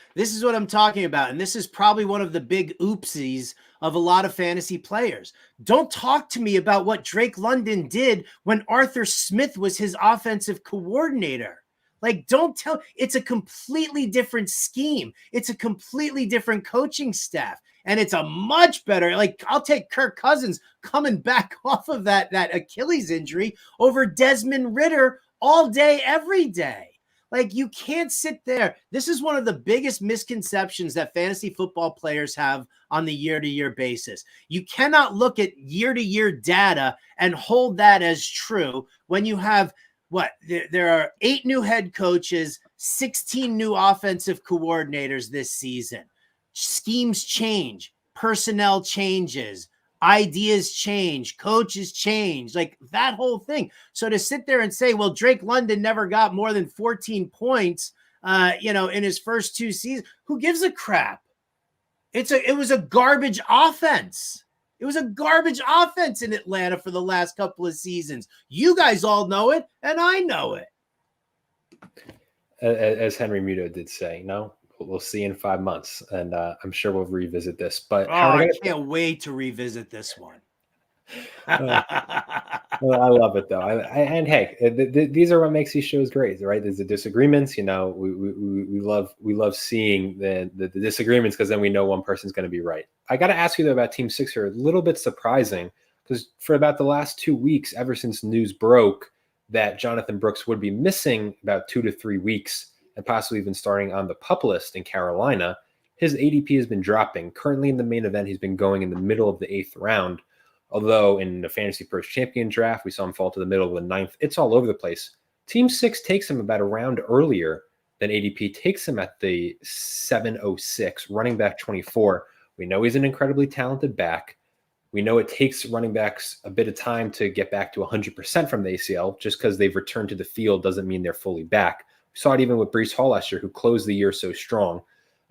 what I'm talking about, and this is probably one of the big oopsies of a lot of fantasy players. Don't talk to me about what Drake London did when Arthur Smith was his offensive coordinator. Like, it's a completely different scheme. It's a completely different coaching staff, and it's a much better. Like, I'll take Kirk Cousins coming back off of that Achilles injury over Desmond Ridder all day, every day. Like, you can't sit there. This is one of the biggest misconceptions that fantasy football players have on the year-to-year basis. You cannot look at year-to-year data and hold that as true when you have there are 8 new head coaches, 16 new offensive coordinators this season. Schemes change, personnel changes, ideas change, coaches change, like that whole thing. So to sit there and say, well, Drake London never got more than 14 points, in his first 2 seasons, who gives a crap? It was a garbage offense. It was a garbage offense in Atlanta for the last couple of seasons. You guys all know it, and I know it. As Henry Muto did say, we'll see in 5 months, and I'm sure we'll revisit this. But I can't wait to revisit this one. Well, I love it though. And hey, these are what makes these shows great, right? There's the disagreements. We love seeing the disagreements because then we know one person's going to be right. I got to ask you though about Team 6 here. A little bit surprising because for about the last 2 weeks, ever since news broke that Jonathan Brooks would be missing about 2 to 3 weeks and possibly even starting on the PUP list in Carolina, his ADP has been dropping. Currently in the main event, he's been going in the middle of the 8th round. Although in the Fantasy Pros Champion draft, we saw him fall to the middle of the 9th. It's all over the place. Team 6 takes him about a round earlier than ADP takes him at the 706, running back 24. We know he's an incredibly talented back. We know it takes running backs a bit of time to get back to 100% from the ACL. Just because they've returned to the field doesn't mean they're fully back. We saw it even with Breece Hall last year, who closed the year so strong.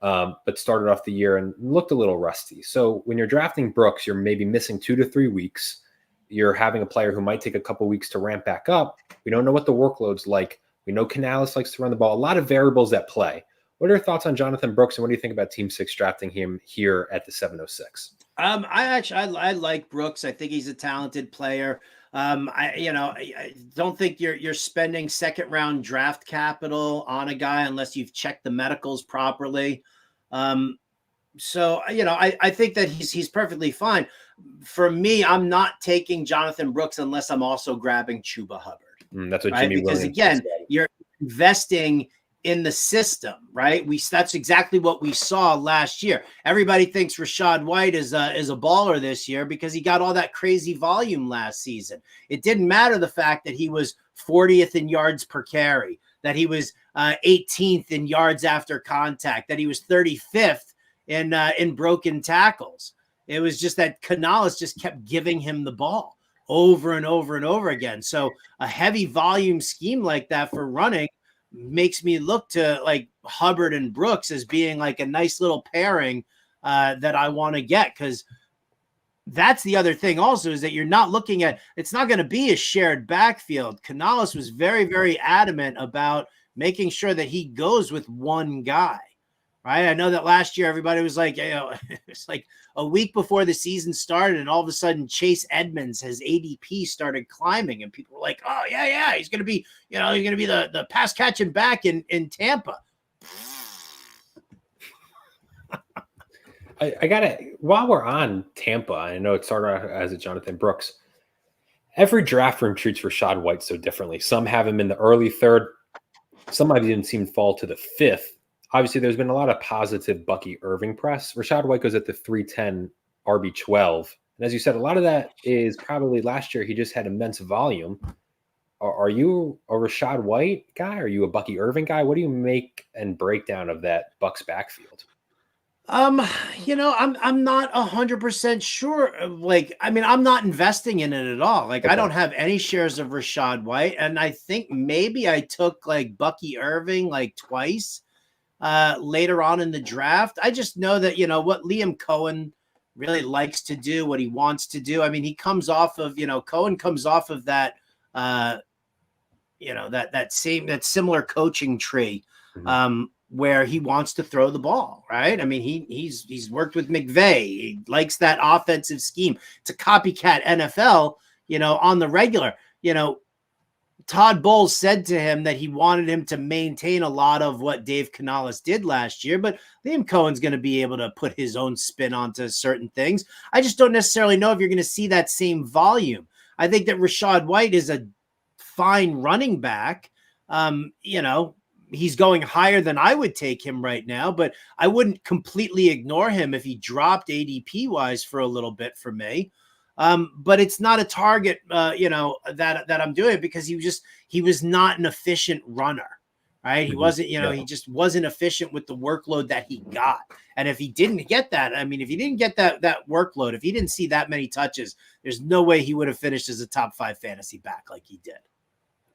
But started off the year and looked a little rusty. So when you're drafting Brooks, you're maybe missing 2 to 3 weeks. You're having a player who might take a couple weeks to ramp back up. We don't know what the workload's like. We know Canales likes to run the ball. A lot of variables at play. What are your thoughts on Jonathan Brooks, and what do you think about Team 6 drafting him here at the 706? I like Brooks. I think he's a talented player. I don't think you're spending second round draft capital on a guy unless you've checked the medicals properly. So I think that he's perfectly fine. For me, I'm not taking Jonathan Brooks unless I'm also grabbing Chuba Hubbard. That's what right? Jimmy Because Williams again, said. you're investing in the system, right? That's exactly what we saw last year. Everybody thinks Rachaad White is a baller this year because he got all that crazy volume last season. It didn't matter the fact that he was 40th in yards per carry, that he was 18th in yards after contact, that he was 35th in broken tackles. It was just that Canales just kept giving him the ball over and over and over again. So a heavy volume scheme like that for running makes me look to like Hubbard and Brooks as being like a nice little pairing that I want to get, because that's the other thing also is that you're not looking at, it's not going to be a shared backfield. Canales was very, very adamant about making sure that he goes with one guy, right? I know that last year everybody was like, it's like a week before the season started and all of a sudden Chase Edmonds, his ADP started climbing and people were like, oh yeah, he's going to be, he's going to be the pass catching back in Tampa. I gotta, while we're on Tampa, I know it started out as a Jonathan Brooks. Every draft room treats Rachaad White so differently. Some have him in the early 3rd. Some I've even seen fall to the 5th. Obviously, there's been a lot of positive Bucky Irving press. Rachaad White goes at the 310 RB12 And as you said, a lot of that is probably last year he just had immense volume. Are you a Rachaad White guy? Are you a Bucky Irving guy? What do you make and breakdown of that Bucs backfield? I'm not 100% sure. I'm not investing in it at all. Like, I Okay. don't have any shares of Rachaad White, and I think maybe I took like Bucky Irving like twice later on in the draft. I just know that what Liam Cohen really likes to do, what he wants to do. I mean, he comes off of Cohen comes off of that that similar coaching tree. Mhm. Where he wants to throw the ball, right? I mean, he's worked with McVay. He likes that offensive scheme. It's a copycat NFL, on the regular. Todd Bowles said to him that he wanted him to maintain a lot of what Dave Canales did last year, but Liam Cohen's going to be able to put his own spin onto certain things. I just don't necessarily know if you're going to see that same volume. I think that Rachaad White is a fine running back. He's going higher than I would take him right now, but I wouldn't completely ignore him if he dropped ADP wise for a little bit for me. But it's not a target, that I'm doing, because he was not an efficient runner, right? He wasn't, he just wasn't efficient with the workload that he got. And if he didn't get that, if he didn't get that workload, if he didn't see that many touches, there's no way he would have finished as a top 5 fantasy back like he did.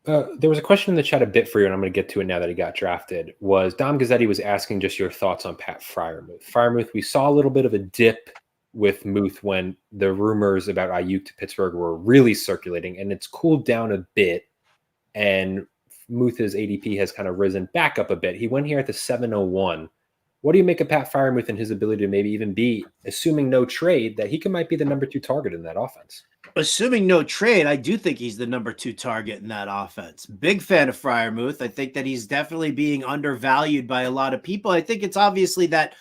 There was a question in the chat a bit for you, and I'm going to get to it now that he got drafted. Was Dom Gazzetti was asking just your thoughts on Pat Freiermuth. Freiermuth, we saw a little bit of a dip with Muth when the rumors about Ayuk to Pittsburgh were really circulating, and it's cooled down a bit, and Muth's ADP has kind of risen back up a bit. He went here at the 701. What do you make of Pat Freiermuth and his ability to maybe even be, assuming no trade, that he might be the number 2 target in that offense? Assuming no trade, I do think he's the number 2 target in that offense. Big fan of Freiermuth. I think that he's definitely being undervalued by a lot of people. I think it's obviously that,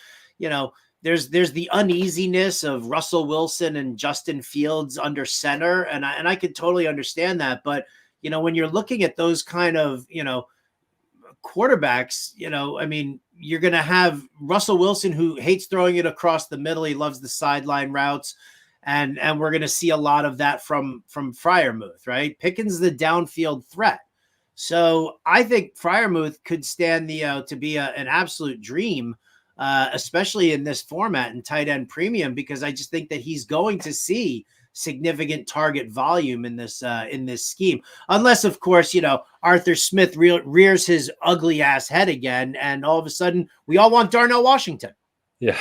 there's the uneasiness of Russell Wilson and Justin Fields under center. And I could totally understand that. But, when you're looking at those kind of, quarterbacks, you're going to have Russell Wilson, who hates throwing it across the middle. He loves the sideline routes. And we're going to see a lot of that from Freiermuth, right? Pickens the downfield threat. So I think Freiermuth could stand to be an absolute dream, especially in this format in tight end premium, because I just think that he's going to see significant target volume in this scheme, unless of course Arthur Smith rears his ugly ass head again, and all of a sudden we all want Darnell Washington. Yeah.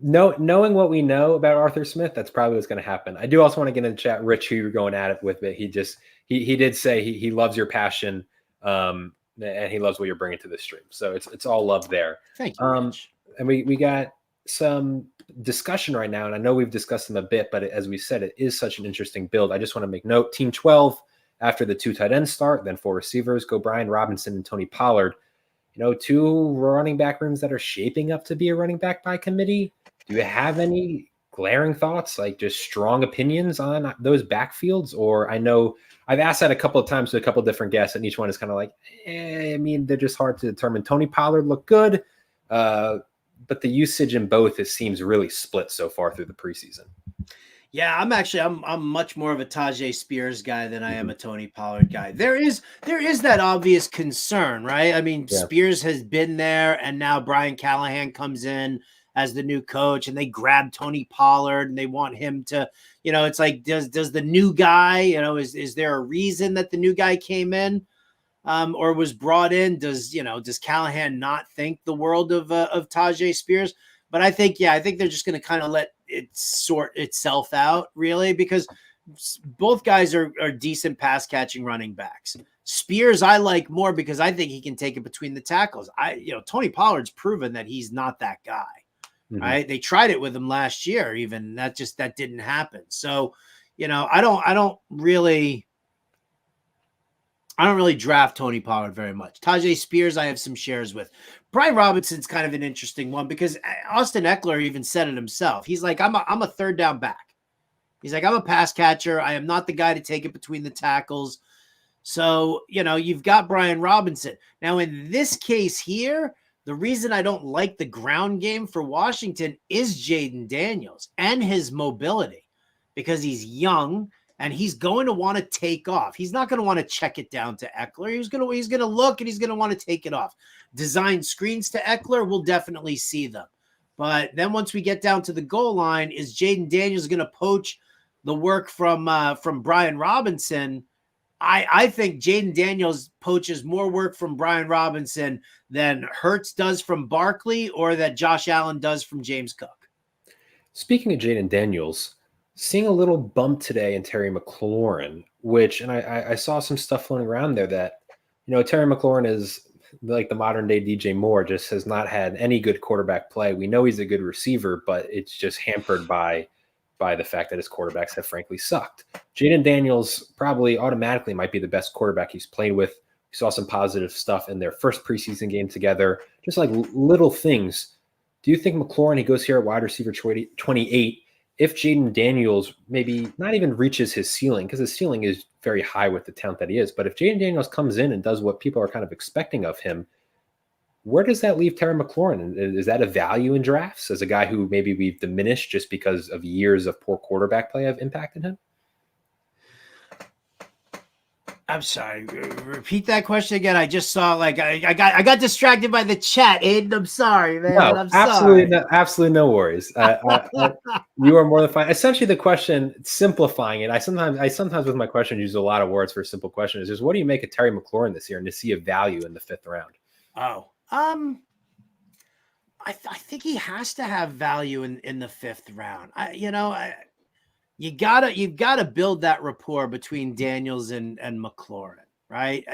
Knowing what we know about Arthur Smith, that's probably what's going to happen. I do also want to get in the chat, Rich, who you're going at it with, but he did say he loves your passion, and he loves what you're bringing to the stream. So it's all love there. Thank you, Rich. And we got some discussion right now, and I know we've discussed them a bit, but as we said, it is such an interesting build. I just want to make note, Team 12, after the 2 tight ends start, then 4 receivers, go Brian Robinson and Tony Pollard. 2 running back rooms that are shaping up to be a running back by committee. Do you have any glaring thoughts, like just strong opinions on those backfields? Or I know I've asked that a couple of times to a couple of different guests, and each one is kind of like, they're just hard to determine. Tony Pollard looked good, but the usage in both, it seems really split so far through the preseason. Yeah, I'm much more of a Tajay Spears guy than I am a Tony Pollard guy. There is that obvious concern, right? Spears has been there, and now Brian Callahan comes in as the new coach, and they grab Tony Pollard and they want him to, it's like, does the new guy, is there a reason that the new guy came in or was brought in? Does Callahan not think the world of Tajay Spears? But I think they're just going to kind of let it sort itself out, really, because both guys are decent pass catching running backs. Spears I like more because I think he can take it between the tackles. Tony Pollard's proven that he's not that guy. Mm-hmm. Right? They tried it with him last year, even that didn't happen. So, I don't really draft Tony Pollard very much. Tajay Spears, I have some shares with. Brian Robinson's kind of an interesting one because Austin Eckler even said it himself. He's like, I'm a third down back. He's like, I'm a pass catcher. I am not the guy to take it between the tackles. So, you've got Brian Robinson. Now, in this case here, The reason I don't like the ground game for Washington is Jaden Daniels and his mobility, because he's young and he's going to want to take off. He's not going to want to check it down to Eckler. He's going to look and he's going to want to take it off. Design screens to Eckler, we'll definitely see them. But then once we get down to the goal line, is Jaden Daniels going to poach the work from Brian Robinson? I think Jaden Daniels poaches more work from Brian Robinson than Hurts does from Barkley or that Josh Allen does from James Cook. Speaking of Jaden Daniels, seeing a little bump today in Terry McLaurin, which, and I saw some stuff floating around there that, Terry McLaurin is like the modern day DJ Moore, just has not had any good quarterback play. We know he's a good receiver, but it's just hampered by the fact that his quarterbacks have frankly sucked. Jaden Daniels probably automatically might be the best quarterback he's played with. We saw some positive stuff in their first preseason game together, just like little things. Do you think McLaurin, he goes here at wide receiver 28, if Jaden Daniels maybe not even reaches his ceiling, because his ceiling is very high with the talent that he is, but if Jaden Daniels comes in and does what people are kind of expecting of him, where does that leave Terry McLaurin? Is that a value in drafts as a guy who maybe we've diminished just because of years of poor quarterback play have impacted him? I'm sorry. Repeat that question again. I just saw I got distracted by the chat. Aiden, I'm sorry, man. No, I'm sorry. Absolutely no worries. You are more than fine. Essentially, the question, simplifying it, I sometimes with my question use a lot of words for a simple question. Is just what do you make of Terry McLaurin this year and to see a value in the 5th round? Oh, I think he has to have value in the 5th round. You've got to build that rapport between Daniels and McLaurin, right?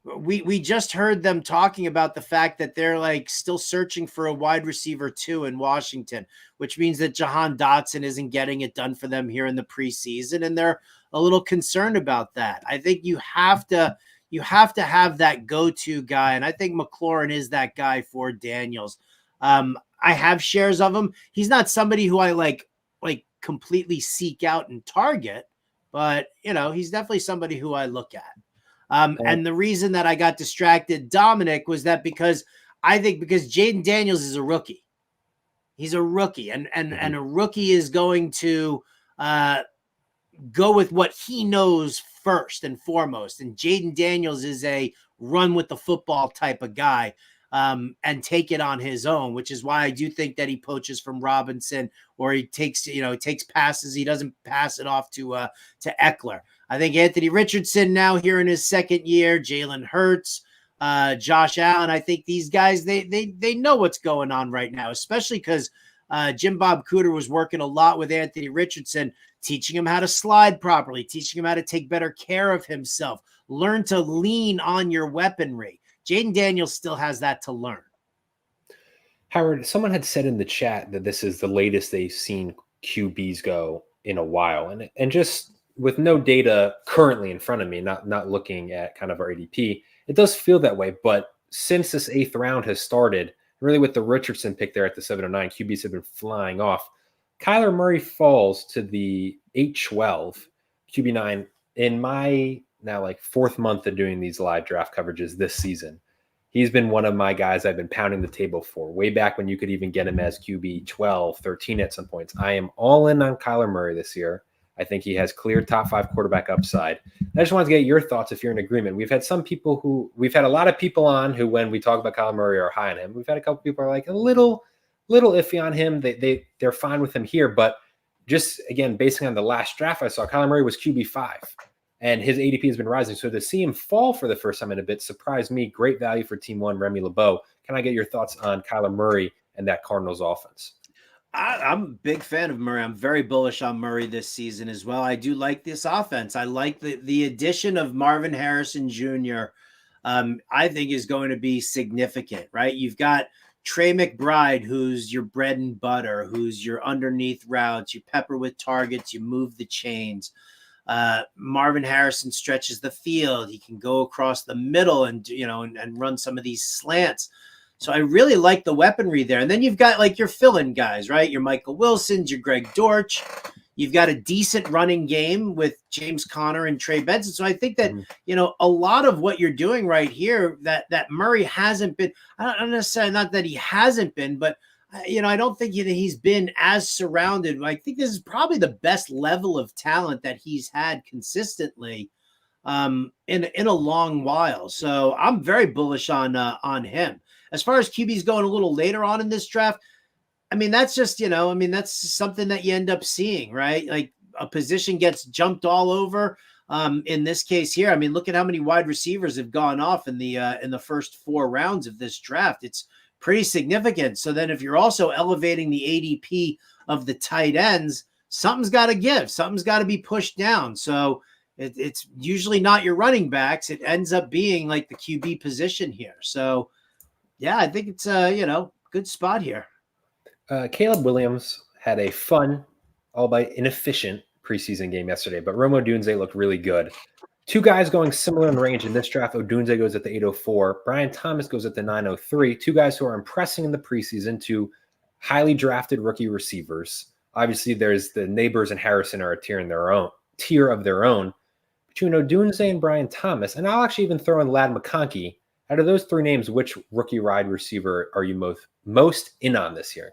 We just heard them talking about the fact that they're still searching for a wide receiver 2 in Washington, which means that Jahan Dotson isn't getting it done for them here in the preseason, and they're a little concerned about that. I think you have to have that go-to guy, and I think McLaurin is that guy for Daniels. I have shares of him. He's not somebody who I like completely seek out and target, but he's definitely somebody who I look at. And the reason that I got distracted, Dominic, was that because Jaden Daniels is a rookie. He's a rookie, and a rookie is going to go with what he knows first and foremost. And Jaden Daniels is a run with the football type of guy, and take it on his own, which is why I do think that he poaches from Robinson, or he takes passes. He doesn't pass it off to Eckler. I think Anthony Richardson now here in his 2nd year, Jalen Hurts, Josh Allen. I think these guys, they know what's going on right now, especially because Jim Bob Cooter was working a lot with Anthony Richardson, teaching him how to slide properly, teaching him how to take better care of himself, learn to lean on your weaponry. Jaden Daniels still has that to learn. Howard, someone had said in the chat that this is the latest they've seen QBs go in a while. And just with no data currently in front of me, not looking at kind of our ADP, it does feel that way. But since this 8th round has started, really with the Richardson pick there at the 709, QBs have been flying off. Kyler Murray falls to the 8-12, QB9 in my now 4th month of doing these live draft coverages this season. He's been one of my guys I've been pounding the table for way back when you could even get him as QB 12, 13 at some points. I am all in on Kyler Murray this year. I think he has clear top 5 quarterback upside. I just wanted to get your thoughts if you're in agreement. We've had a lot of people on who, when we talk about Kyler Murray, are high on him. We've had a couple people are a little iffy on him. They're fine with him here, but just again, basing on the last draft I saw, Kyler Murray was QB 5. And his ADP has been rising. So to see him fall for the first time in a bit surprised me. Great value for Team 1, Remy LeBeau. Can I get your thoughts on Kyler Murray and that Cardinals offense? I'm a big fan of Murray. I'm very bullish on Murray this season as well. I do like this offense. I like the addition of Marvin Harrison Jr. I think is going to be significant, right? You've got Trey McBride, who's your bread and butter, who's your underneath routes. You pepper with targets. You move the chains. Marvin Harrison stretches the field. He can go across the middle and run some of these slants. So I really like the weaponry there. And then you've got your fill-in guys, right? Your Michael Wilsons, your Greg Dortch. You've got a decent running game with James Conner and Trey Benson. So I think that, a lot of what you're doing right here that Murray hasn't been, I don't necessarily, not that he hasn't been, but I don't think he's been as surrounded. I think this is probably the best level of talent that he's had consistently in a long while. So I'm very bullish on him. As far as QB's going a little later on in this draft, I mean, that's just, that's something that you end up seeing, right? Like a position gets jumped all over. In this case here, I mean, look at how many wide receivers have gone off in the first 4 rounds of this draft. It's pretty significant. So then if you're also elevating the ADP of the tight ends, something's got to give. Something's got to be pushed down. So it's usually not your running backs. It ends up being like the QB position here. So, yeah, I think it's a, good spot here. Caleb Williams had a fun, albeit inefficient preseason game yesterday, but Rome Odunze looked really good. 2 guys going similar in range in this draft. Odunze goes at the 804. Brian Thomas goes at the 903. 2 guys who are impressing in the preseason, 2 highly drafted rookie receivers. Obviously, there's the Neighbors and Harrison are a tier of their own. Between Odunze and Brian Thomas, and I'll actually even throw in Ladd McConkey. Out of those 3 names, which rookie wide receiver are you most in on this year?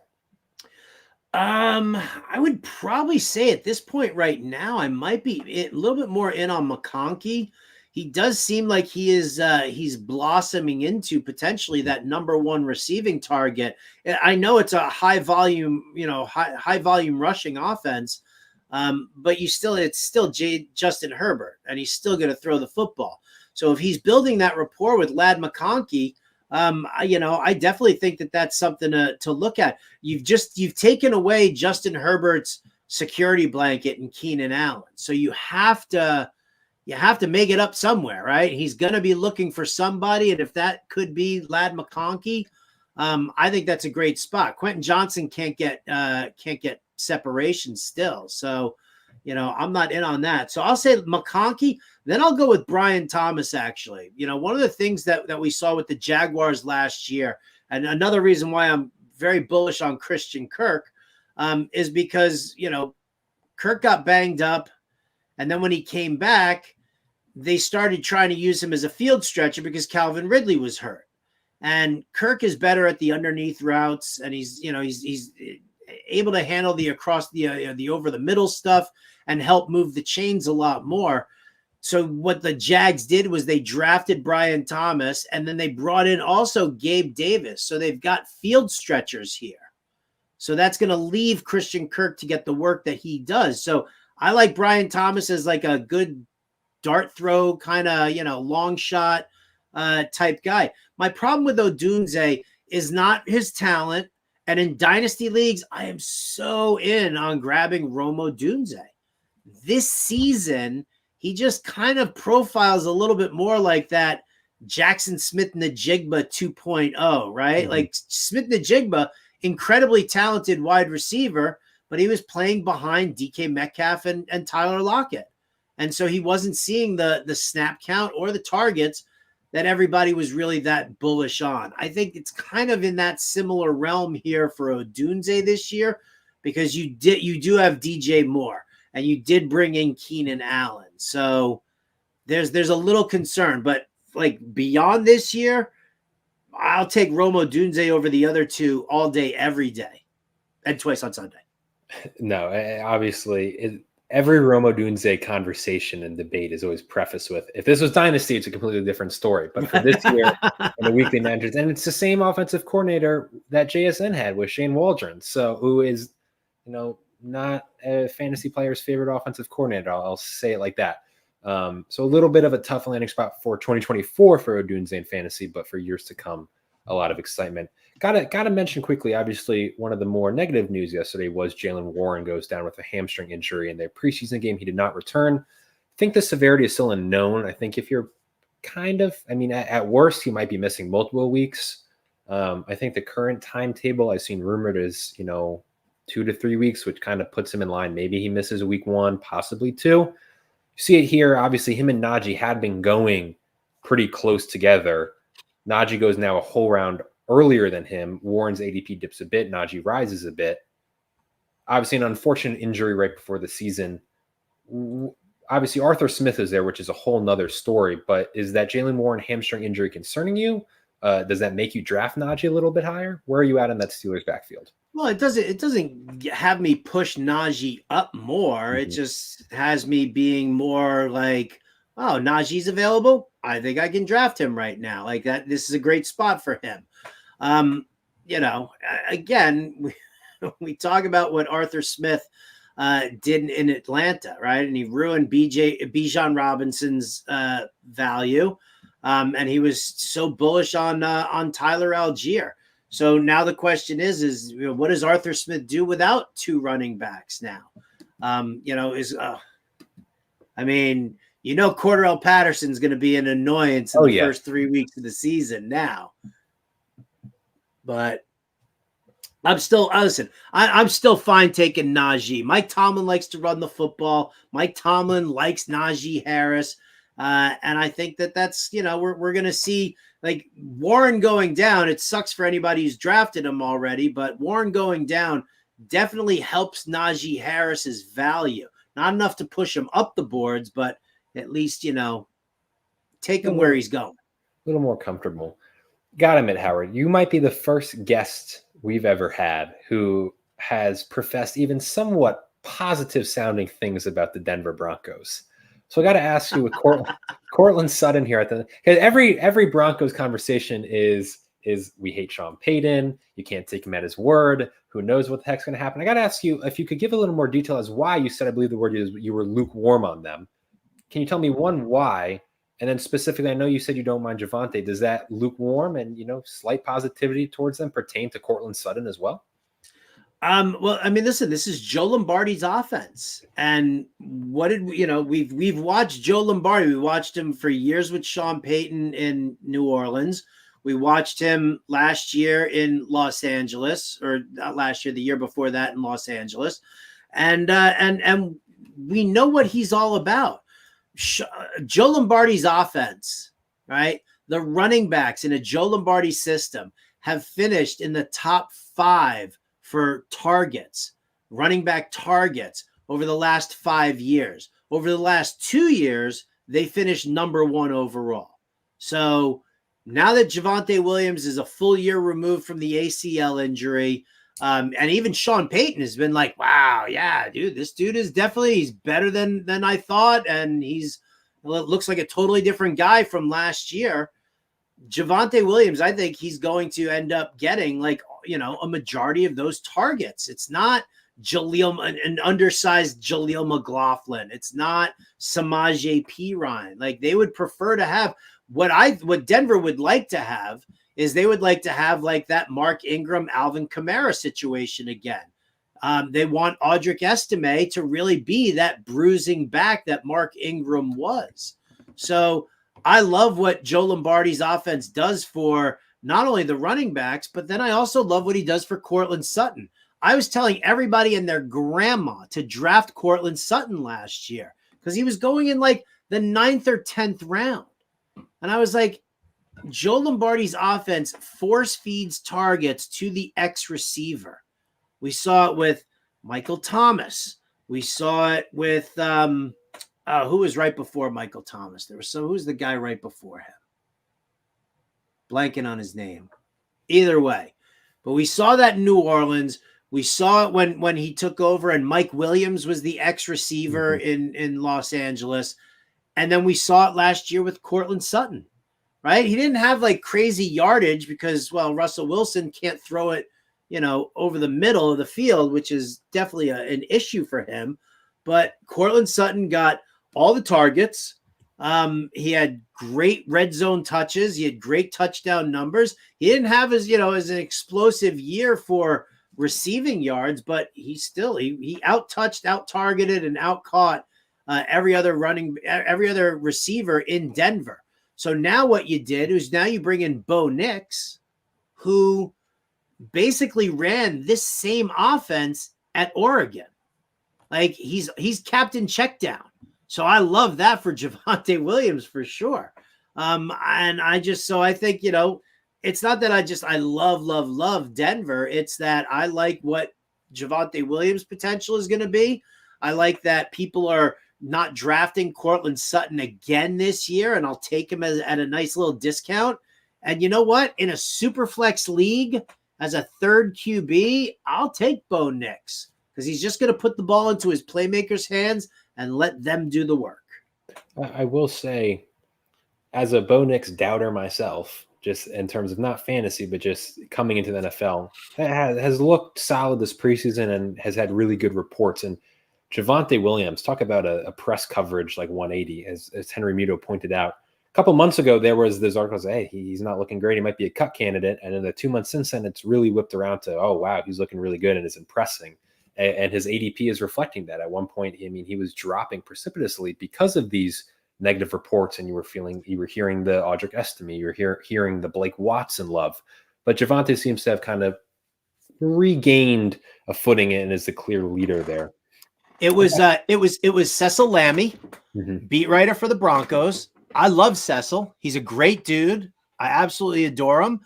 I would probably say at this point right now, I might be a little bit more in on McConkey. He does seem like he's blossoming into potentially that number 1 receiving target. I know it's a high volume rushing offense, but it's still Justin Herbert, and he's still going to throw the football. So if he's building that rapport with Ladd McConkey, I definitely think that that's something to look at. You've taken away Justin Herbert's security blanket and Keenan Allen. So you have to make it up somewhere, right? He's going to be looking for somebody. And if that could be Ladd McConkey, I think that's a great spot. Quentin Johnson can't get separation still. So, I'm not in on that. So I'll say McConkey. Then I'll go with Brian Thomas, actually. One of the things that we saw with the Jaguars last year, and another reason why I'm very bullish on Christian Kirk, is because, Kirk got banged up. And then when he came back, they started trying to use him as a field stretcher because Calvin Ridley was hurt. And Kirk is better at the underneath routes, and he's able to handle the across the over the middle stuff and help move the chains a lot more. So what the Jags did was they drafted Brian Thomas, and then they brought in also Gabe Davis. So they've got field stretchers here. So that's going to leave Christian Kirk to get the work that he does. So I like Brian Thomas as like a good dart throw kind of, long shot type guy. My problem with Odunze is not his talent. And in dynasty leagues, I am so in on grabbing Rome Odunze. This season, he just kind of profiles a little bit more like that Jackson Smith-Njigba 2.0, right? Like Smith-Njigba, incredibly talented wide receiver, but he was playing behind DK Metcalf and Tyler Lockett. And so he wasn't seeing the snap count or the targets that everybody was really that bullish on. I think it's kind of in that similar realm here for Odunze this year, because you do have DJ Moore, and you did bring in Keenan Allen. So there's a little concern, but like beyond this year, I'll take Rome Odunze over the other 2 all day, every day, and twice on Sunday. No, obviously every Rome Odunze conversation and debate is always prefaced with, if this was Dynasty, it's a completely different story. But for this year and the weekly managers, and it's the same offensive coordinator that JSN had with Shane Waldron. So who is, not a fantasy player's favorite offensive coordinator. I'll say it like that. So a little bit of a tough landing spot for 2024 for Odunze in fantasy, but for years to come, a lot of excitement. Gotta mention quickly, obviously, one of the more negative news yesterday was Jaylen Warren goes down with a hamstring injury in their preseason game. He did not return. I think the severity is still unknown. I think if you're at worst, he might be missing multiple weeks. I think the current timetable I've seen rumored is, 2 to 3 weeks, which kind of puts him in line. Maybe he misses week 1, possibly 2. You see it here. Obviously, him and Najee had been going pretty close together. Najee goes now a whole round earlier than him. Warren's ADP dips a bit. Najee rises a bit. obviously an unfortunate injury right before the season. Obviously, Arthur Smith is there, which is a whole nother story. But is that Jalen Warren hamstring injury concerning you? Does that make you draft Najee a little bit higher? Where are you at in that Steelers backfield? Well, it doesn't have me push Najee up more. It just has me being more like, oh, Najee's available. I think I can draft him right now. Like that. This is a great spot for him. Again, we talk about what Arthur Smith did in Atlanta, right? And he ruined Bijan Robinson's value. And he was so bullish on Tyler Algier. So now the question is what does Arthur Smith do without two running backs now? Cordarrelle Patterson's going to be an annoyance in the first 3 weeks of the season now. But I'm still fine taking Najee. Mike Tomlin likes to run the football. Mike Tomlin likes Najee Harris. And I think that's, we're going to see like Warren going down. It sucks for anybody who's drafted him already, but Warren going down definitely helps Najee Harris's value. Not enough to push him up the boards, but at least, take him where he's going. A little more comfortable. Got to admit, Howard, you might be the first guest we've ever had who has professed even somewhat positive sounding things about the Denver Broncos. So I got to ask you with Courtland Sutton here because every Broncos conversation is we hate Sean Payton. You can't take him at his word. Who knows what the heck's going to happen? I got to ask you if you could give a little more detail as why you said, I believe the word is you were lukewarm on them. Can you tell me one, why? And then specifically, I know you said you don't mind Javonte. Does that lukewarm and, slight positivity towards them pertain to Courtland Sutton as well? Listen, this is Joe Lombardi's offense. And what did we've watched Joe Lombardi. We watched him for years with Sean Payton in New Orleans. We watched him last year in Los Angeles, or not last year, the year before that in Los Angeles. And we know what he's all about. Joe Lombardi's offense, right? The running backs in a Joe Lombardi system have finished in the top 5 for targets, running back targets over the last 5 years. Over the last 2 years, they finished number 1 overall. So now that Javonte Williams is a full year removed from the ACL injury, and even Sean Payton has been like, wow, yeah, dude, this dude is he's better than I thought. And looks like a totally different guy from last year. Javonte Williams, I think he's going to end up getting a majority of those targets. It's not an undersized Jaleel McLaughlin. It's not Samaje Perine. Like they would prefer to have what Denver would like to have is they would like to have like that Mark Ingram, Alvin Kamara situation again. They want Audric Estime to really be that bruising back that Mark Ingram was. So I love what Joe Lombardi's offense does for not only the running backs, but then I also love what he does for Courtland Sutton. I was telling everybody and their grandma to draft Courtland Sutton last year because he was going in like the 9th or 10th round. And I was like, Joe Lombardi's offense force feeds targets to the X receiver. We saw it with Michael Thomas. We saw it with who was right before Michael Thomas? Who's the guy right before him? Blanking on his name. Either way. But we saw that in New Orleans. We saw it when he took over and Mike Williams was the X receiver in Los Angeles. And then we saw it last year with Courtland Sutton, right? He didn't have like crazy yardage because, Russell Wilson can't throw it, over the middle of the field, which is definitely an issue for him. But Courtland Sutton got all the targets. He had great red zone touches. He had great touchdown numbers. He didn't have as an explosive year for receiving yards, but he out-touched, out-targeted, and out-caught every other receiver in Denver. So now what you did is now you bring in Bo Nix, who basically ran this same offense at Oregon. Like he's captain check down. So I love that for Javonte Williams for sure. And I think, it's not that I love Denver. It's that I like what Javonte Williams' potential is going to be. I like that people are not drafting Cortland Sutton again this year, and I'll take him at a nice little discount. And you know what? In a super flex league as a third QB, I'll take Bo Nix because he's just going to put the ball into his playmakers' hands and let them do the work. I will say, as a Bo Nix doubter myself, just in terms of not fantasy, but just coming into the NFL, has looked solid this preseason and has had really good reports. And Javonte Williams, talk about a press coverage like 180, as Henry Muto pointed out. A couple months ago, there was this article saying, hey, he's not looking great. He might be a cut candidate. And in the 2 months since then, it's really whipped around to, oh, wow, he's looking really good and is impressing. And his ADP is reflecting that. At one point, I mean, he was dropping precipitously because of these negative reports, and you were hearing the Audric Estime, you were hearing the Blake Watson love. But Javonte seems to have kind of regained a footing and is the clear leader there. It was Cecil Lammey, beat writer for the Broncos. I love Cecil. He's a great dude. I absolutely adore him.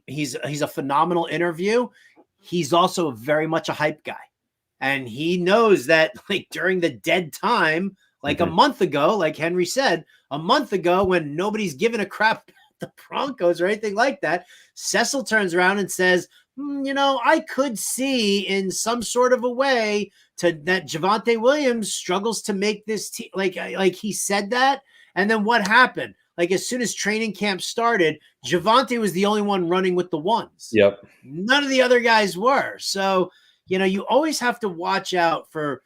He's a phenomenal interview. He's also very much a hype guy. And he knows that like during the dead time, like a month ago, like Henry said, a month ago when nobody's giving a crap about the Broncos or anything like that, Cecil turns around and says, I could see in some sort of a way that Javonte Williams struggles to make this team. Like he said that. And then what happened? Like as soon as training camp started, Javonte was the only one running with the ones. Yep. None of the other guys were. So, you always have to watch out for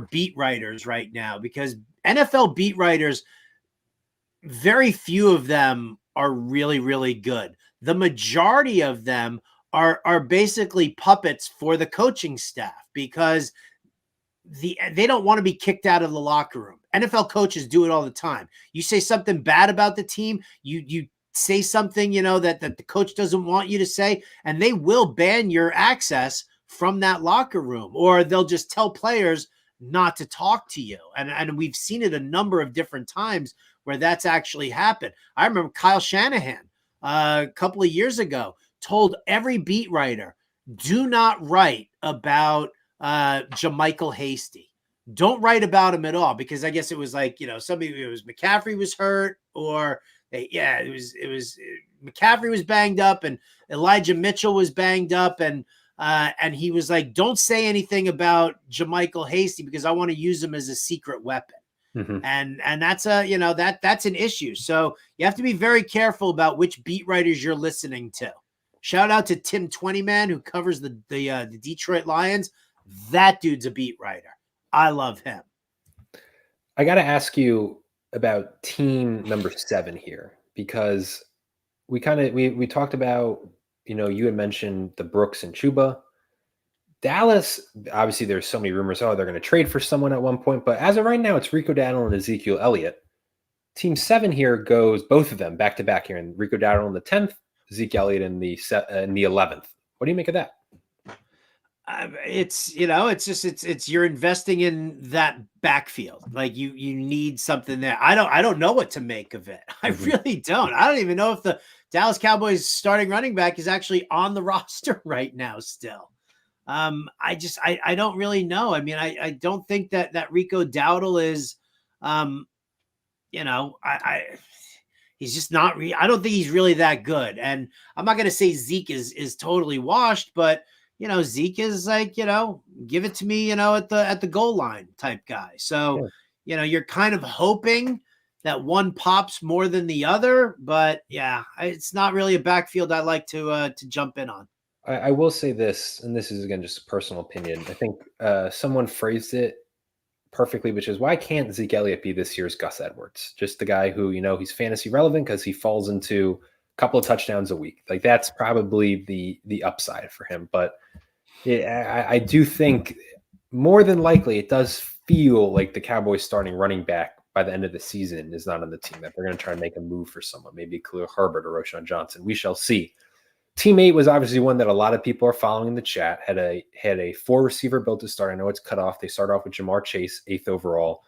beat writers right now, because NFL beat writers, very few of them are really, really good. The majority of them are basically puppets for the coaching staff because they don't want to be kicked out of the locker room. NFL coaches do it all the time. You say something bad about the team, you say something, that the coach doesn't want you to say, and they will ban your access from that locker room, or they'll just tell players not to talk to you. And we've seen it a number of different times where that's actually happened. I remember Kyle Shanahan a couple of years ago told every beat writer, do not write about JaMycal Hasty. Don't write about him at all, because I guess it was like, it was McCaffrey was hurt, or it was McCaffrey was banged up and Elijah Mitchell was banged up, and he was like, don't say anything about JaMycal Hasty because I want to use him as a secret weapon. And that's that's an issue. So you have to be very careful about which beat writers you're listening to. Shout out to Tim 20man, who covers the Detroit Lions. That dude's a beat writer. I love him. I got to ask you about team number 7 here, because we talked about, you had mentioned the Brooks and Chuba. Dallas, obviously there's so many rumors, they're going to trade for someone at one point, but as of right now, it's Rico Dowdle and Ezekiel Elliott. Team 7 here goes both of them back to back here, and Rico Dowdle in the 10th, Ezekiel Elliott in the 11th. What do you make of that? It's you're investing in that backfield. Like you need something there. I don't know what to make of it. I really don't. I don't even know if the Dallas Cowboys starting running back is actually on the roster right now still. I don't really know. I mean, I don't think that Rico Dowdle is, he's just not. I don't think he's really that good. And I'm not going to say Zeke is totally washed, but Zeke is like, give it to me, at the goal line type guy. So, sure. You're kind of hoping that one pops more than the other, but yeah, it's not really a backfield I like to jump in on. I will say this, and this is, again, just a personal opinion. I think someone phrased it perfectly, which is, why can't Zeke Elliott be this year's Gus Edwards? Just the guy who, he's fantasy relevant because he falls into a couple of touchdowns a week. Like, that's probably the upside for him. But I do think more than likely it does feel like the Cowboys starting running back by the end of the season is not on the team, that they're going to try and make a move for someone, maybe Khalil Herbert or Roschon Johnson. We shall see. Team 8 was obviously one that a lot of people are following in the chat. Had a 4-receiver build to start. I know it's cut off. They start off with Jamar Chase, 8th overall.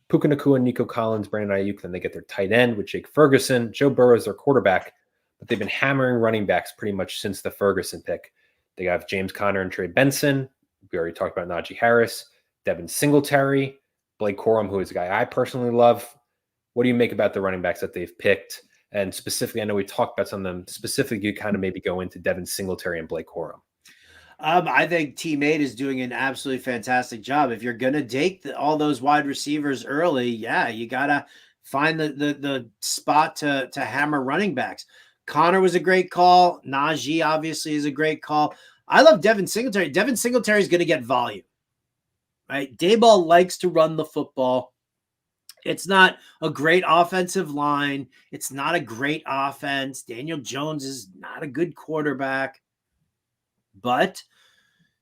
Puka Nacua, Nico Collins, Brandon Ayuk. Then they get their tight end with Jake Ferguson. Joe Burrow is their quarterback. But they've been hammering running backs pretty much since the Ferguson pick. They have James Conner and Trey Benson. We already talked about Najee Harris, Devin Singletary, Blake Corum, who is a guy I personally love. What do you make about the running backs that they've picked? And specifically, I know we talked about some of them. Specifically, you kind of maybe go into Devin Singletary and Blake Corum. I think Team 8 is doing an absolutely fantastic job. If you're going to take all those wide receivers early, yeah, you got to find the spot to hammer running backs. Connor was a great call. Najee obviously is a great call. I love Devin Singletary. Devin Singletary is going to get volume, right? Daboll likes to run the football. It's not a great offensive line. It's not a great offense. Daniel Jones is not a good quarterback, but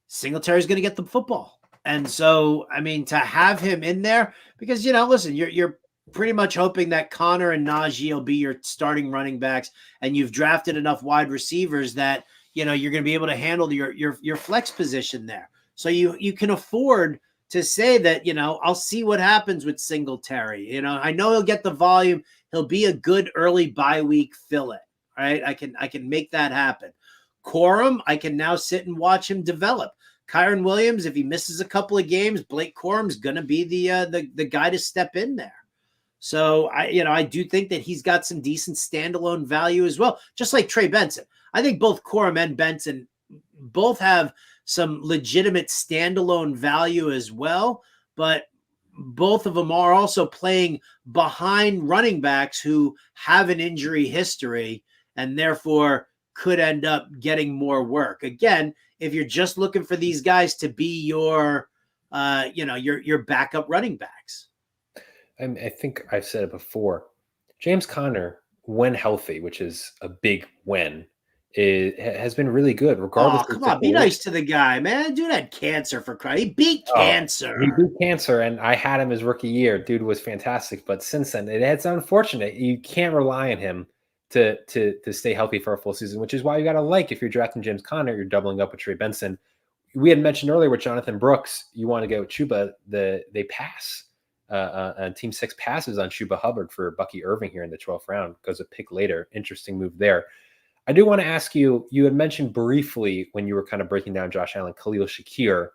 Singletary is going to get the football. And so, I mean, to have him in there, because, listen, you're pretty much hoping that Connor and Najee will be your starting running backs, and you've drafted enough wide receivers that, you're going to be able to handle your flex position there. So you can afford to say that, I'll see what happens with Singletary. I know he'll get the volume. He'll be a good early bye week fill-in, right? I can make that happen. Corum, I can now sit and watch him develop. Kyron Williams, if he misses a couple of games, Blake Corum's going to be the guy to step in there. So I do think that he's got some decent standalone value as well, just like Trey Benson. I think both Corum and Benson both have some legitimate standalone value as well, but both of them are also playing behind running backs who have an injury history and therefore could end up getting more work. Again, if you're just looking for these guys to be your backup running backs. I think I've said it before. James Conner, when healthy, which is a big when, has been really good. Regardless. Oh, come on, be nice to the guy, man. Dude had cancer for crying. He beat cancer. He beat cancer, and I had him his rookie year. Dude was fantastic, but since then, it's unfortunate. You can't rely on him to stay healthy for a full season, which is why you got to if you're drafting James Conner, you're doubling up with Trey Benson. We had mentioned earlier with Jonathan Brooks, you want to go with Chuba. They pass. Team 6 passes on Chuba Hubbard for Bucky Irving here in the 12th round. Goes a pick later. Interesting move there. I do want to ask you, you had mentioned briefly when you were kind of breaking down Josh Allen, Khalil Shakir.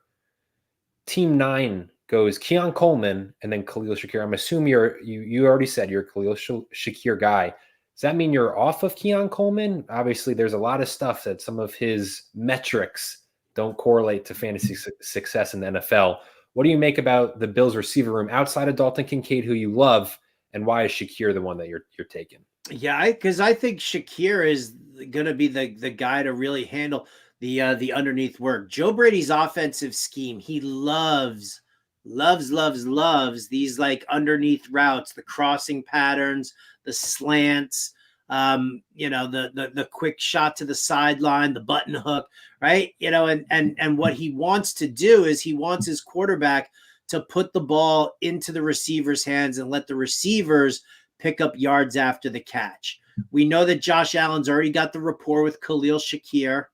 Team 9 goes Keon Coleman and then Khalil Shakir. I'm assuming you already said you're a Khalil Shakir guy. Does that mean you're off of Keon Coleman? Obviously, there's a lot of stuff that some of his metrics don't correlate to fantasy success in the NFL. What do you make about the Bills receiver room outside of Dalton Kincaid, who you love, and why is Shakir the one that you're taking? Yeah, because I think Shakir is going to be the guy to really handle the underneath work. Joe Brady's offensive scheme, he loves these like underneath routes, the crossing patterns, the slants, the quick shot to the sideline, the button hook, right? And what he wants to do is he wants his quarterback to put the ball into the receiver's hands and let the receivers pick up yards after the catch. We know that Josh Allen's already got the rapport with Khalil Shakir,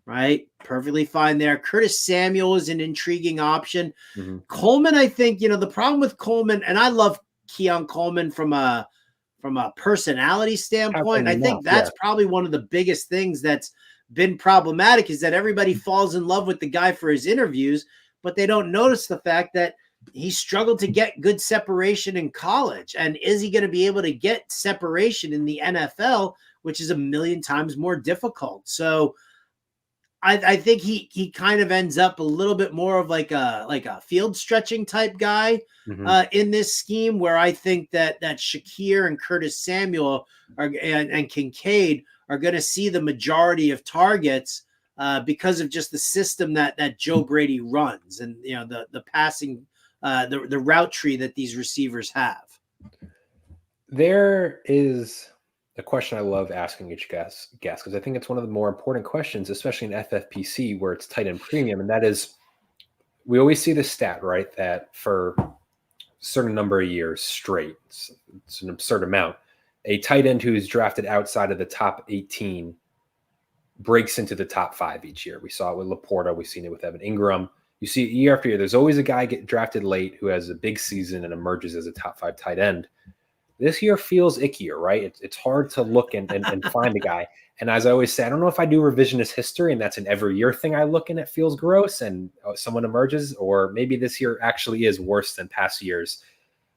right? Perfectly fine there. Curtis Samuel is an intriguing option. Mm-hmm. Coleman, I think, the problem with Coleman, and I love Keon Coleman from a personality standpoint. I think that's probably one of the biggest things that's been problematic is that everybody falls in love with the guy for his interviews, but they don't notice the fact that he struggled to get good separation in college. And is he going to be able to get separation in the NFL, which is a million times more difficult? So I think he kind of ends up a little bit more of like a field stretching type guy in this scheme, where I think that Shakir and Curtis Samuel and Kincaid are going to see the majority of targets because of just the system that Joe Brady runs and the passing the route tree that these receivers have. There is a question I love asking each guest because I think it's one of the more important questions, especially in FFPC where it's tight end premium. And that is, we always see this stat, right? That for a certain number of years straight, it's an absurd amount, a tight end who's drafted outside of the top 18 breaks into the top 5 each year. We saw it with Laporta. We've seen it with Evan Ingram. You see year after year, there's always a guy get drafted late who has a big season and emerges as a top 5 tight end. This year feels ickier, right? It's hard to look and find a guy. And as I always say, I don't know if I do revisionist history and that's an every year thing I look and it feels gross and someone emerges, or maybe this year actually is worse than past years.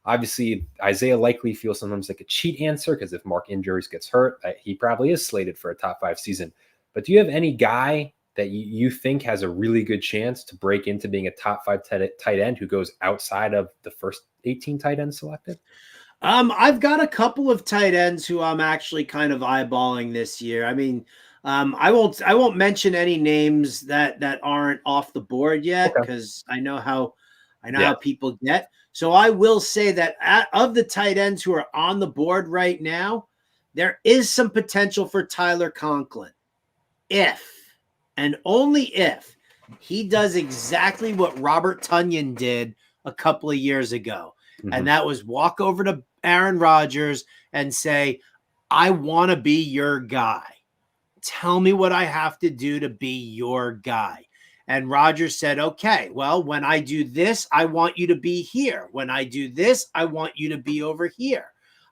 Obviously, Isaiah likely feels sometimes like a cheat answer because if Mark Injuries gets hurt, he probably is slated for a top 5 season. But do you have any guy that you think has a really good chance to break into being a top 5 tight end who goes outside of the first 18 tight ends selected? I've got a couple of tight ends who I'm actually kind of eyeballing this year. I mean, I won't mention any names that aren't off the board yet because I know how people get. So I will say that of the tight ends who are on the board right now, there is some potential for Tyler Conklin, if and only if he does exactly what Robert Tonyan did a couple of years ago. Mm-hmm. And that was walk over to Aaron Rodgers and say, I want to be your guy. Tell me what I have to do to be your guy. And Rodgers said, okay, well, when I do this, I want you to be here. When I do this, I want you to be over here.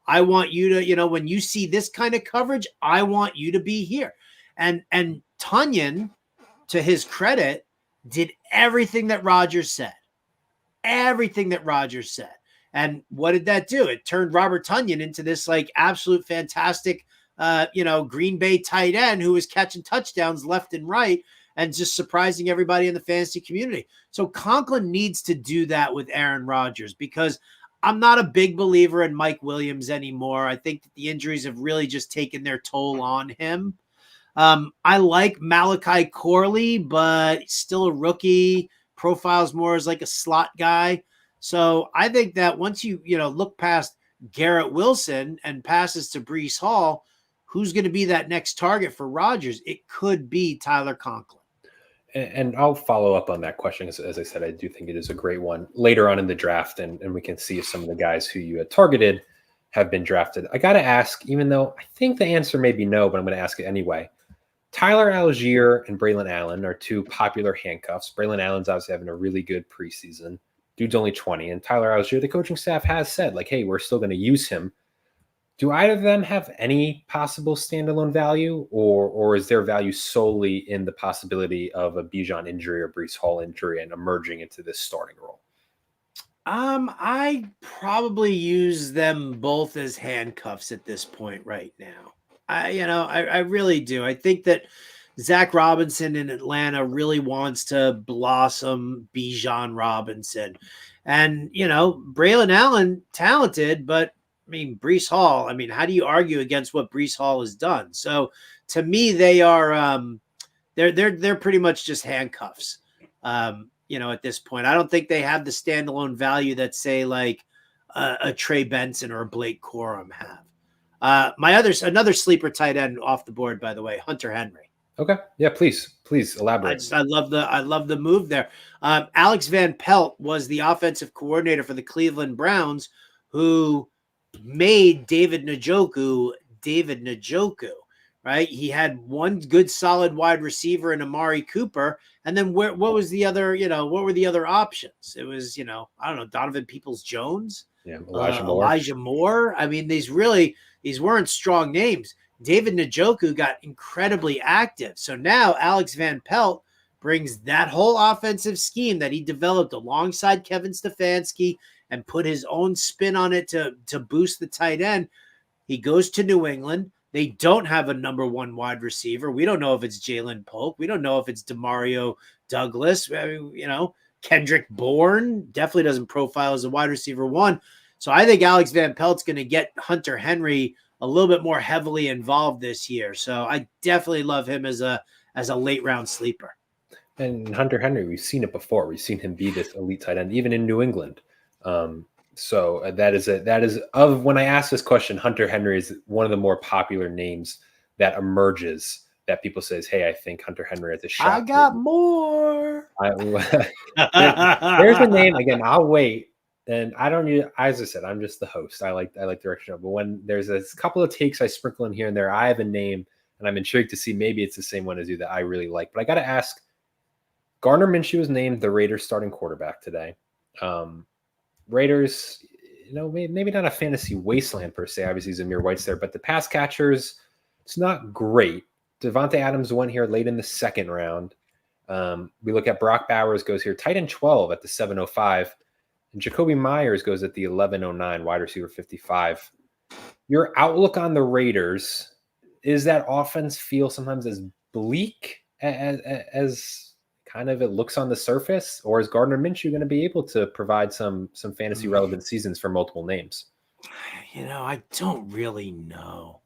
I want you to, when you see this kind of coverage, I want you to be here. And Tonyan, to his credit, did everything that Rodgers said. Everything that Rodgers said. And what did that do? It turned Robert Tonyan into this like absolute fantastic, Green Bay tight end who was catching touchdowns left and right and just surprising everybody in the fantasy community. So Conklin needs to do that with Aaron Rodgers because I'm not a big believer in Mike Williams anymore. I think that the injuries have really just taken their toll on him. I like Malachi Corley, but still a rookie, profiles more as like a slot guy. So I think that once you look past Garrett Wilson and passes to Breece Hall, who's going to be that next target for Rodgers? It could be Tyler Conklin. And I'll follow up on that question. As I said, I do think it is a great one later on in the draft, and we can see if some of the guys who you had targeted have been drafted. I got to ask, even though I think the answer may be no, but I'm going to ask it anyway. Tyler Algier and Braylon Allen are two popular handcuffs. Braylon Allen's obviously having a really good preseason. Dude's only 20. And Tyler Algier, the coaching staff has said, like, hey, we're still going to use him. Do either of them have any possible standalone value, or is their value solely in the possibility of a Bijan injury or Breece Hall injury and emerging into this starting role? I probably use them both as handcuffs at this point right now. I really do. I think that Zach Robinson in Atlanta really wants to blossom Bijan Robinson. And, Braylon Allen, talented, but I mean, Breece Hall, how do you argue against what Breece Hall has done? So to me, they are, they're pretty much just handcuffs, at this point. I don't think they have the standalone value that say like a Trey Benson or a Blake Corum have. Another sleeper tight end off the board, by the way, Hunter Henry. Okay. Yeah, please elaborate. I love the move there. Alex Van Pelt was the offensive coordinator for the Cleveland Browns, who made David Njoku, right? He had one good solid wide receiver in Amari Cooper. And then what was the other, what were the other options? It was, I don't know, Donovan Peoples-Jones. Yeah, Elijah Moore. These weren't strong names. David Njoku got incredibly active. So now Alex Van Pelt brings that whole offensive scheme that he developed alongside Kevin Stefanski and put his own spin on it to boost the tight end. He goes to New England. They don't have a number one wide receiver. We don't know if it's Jalen Polk. We don't know if it's Demario Douglas. Kendrick Bourne definitely doesn't profile as a wide receiver one. So I think Alex Van Pelt's going to get Hunter Henry a little bit more heavily involved this year. So I definitely love him as a late round sleeper. And Hunter Henry, we've seen it before. We've seen him be this elite tight end, even in New England. So that is of when I ask this question, Hunter Henry is one of the more popular names that emerges that people says, hey, I think Hunter Henry has a shot. I got more. There's a name again. I'll wait. And I don't need, as I said, I'm just the host. I like direction. But when there's a couple of takes I sprinkle in here and there, I have a name and I'm intrigued to see maybe it's the same one as you that I really like. But I got to ask, Gardner Minshew was named the Raiders starting quarterback today. Raiders, maybe not a fantasy wasteland per se. Obviously, Zamir White's there, but the pass catchers, it's not great. Devontae Adams went here late in the second round. We look at Brock Bowers goes here tight end 12 at the 705. And Jacoby Myers goes at the 1109, wide receiver 55. Your outlook on the Raiders, is that offense feel sometimes as bleak as kind of it looks on the surface, or is Gardner Minshew going to be able to provide some fantasy relevant seasons for multiple names? I don't really know.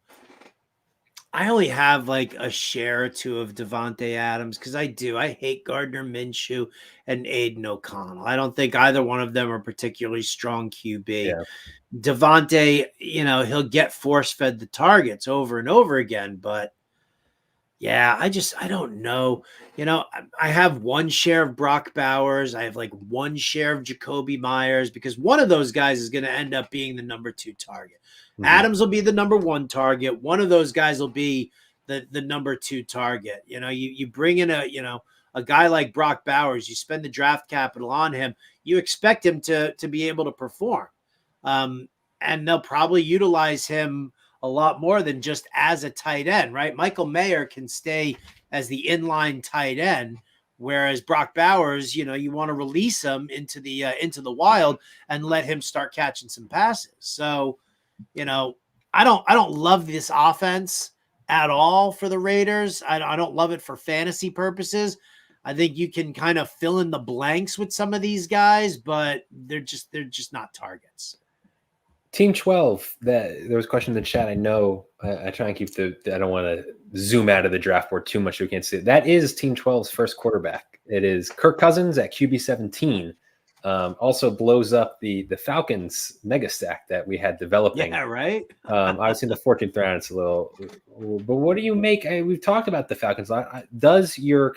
I only have like a share or two of Devontae Adams because I hate Gardner Minshew and Aiden O'Connell. I don't think either one of them are particularly strong QB. Yeah. Devontae, he'll get force fed the targets over and over again, but yeah, I don't know. I have one share of Brock Bowers. I have like one share of Jacoby Myers because one of those guys is going to end up being the number 2 target. Mm-hmm. Adams will be the number 1 target. One of those guys will be the number 2 target. You bring in a guy like Brock Bowers, you spend the draft capital on him, you expect him to be able to perform. And they'll probably utilize him a lot more than just as a tight end, right? Michael Mayer can stay as the inline tight end, whereas Brock Bowers, you want to release him into the wild and let him start catching some passes. So, I don't love this offense at all for the Raiders. I don't love it for fantasy purposes. I think you can kind of fill in the blanks with some of these guys, but they're just not targets. Team 12, there was a question in the chat. I know I try and keep I don't want to zoom out of the draft board too much so we can't see it. That is Team 12's first quarterback. It is Kirk Cousins at QB 17. Also blows up the Falcons mega stack that we had developing. Yeah, right. Obviously in the 14th round, it's a little, but what do you make? We've talked about the Falcons. Does your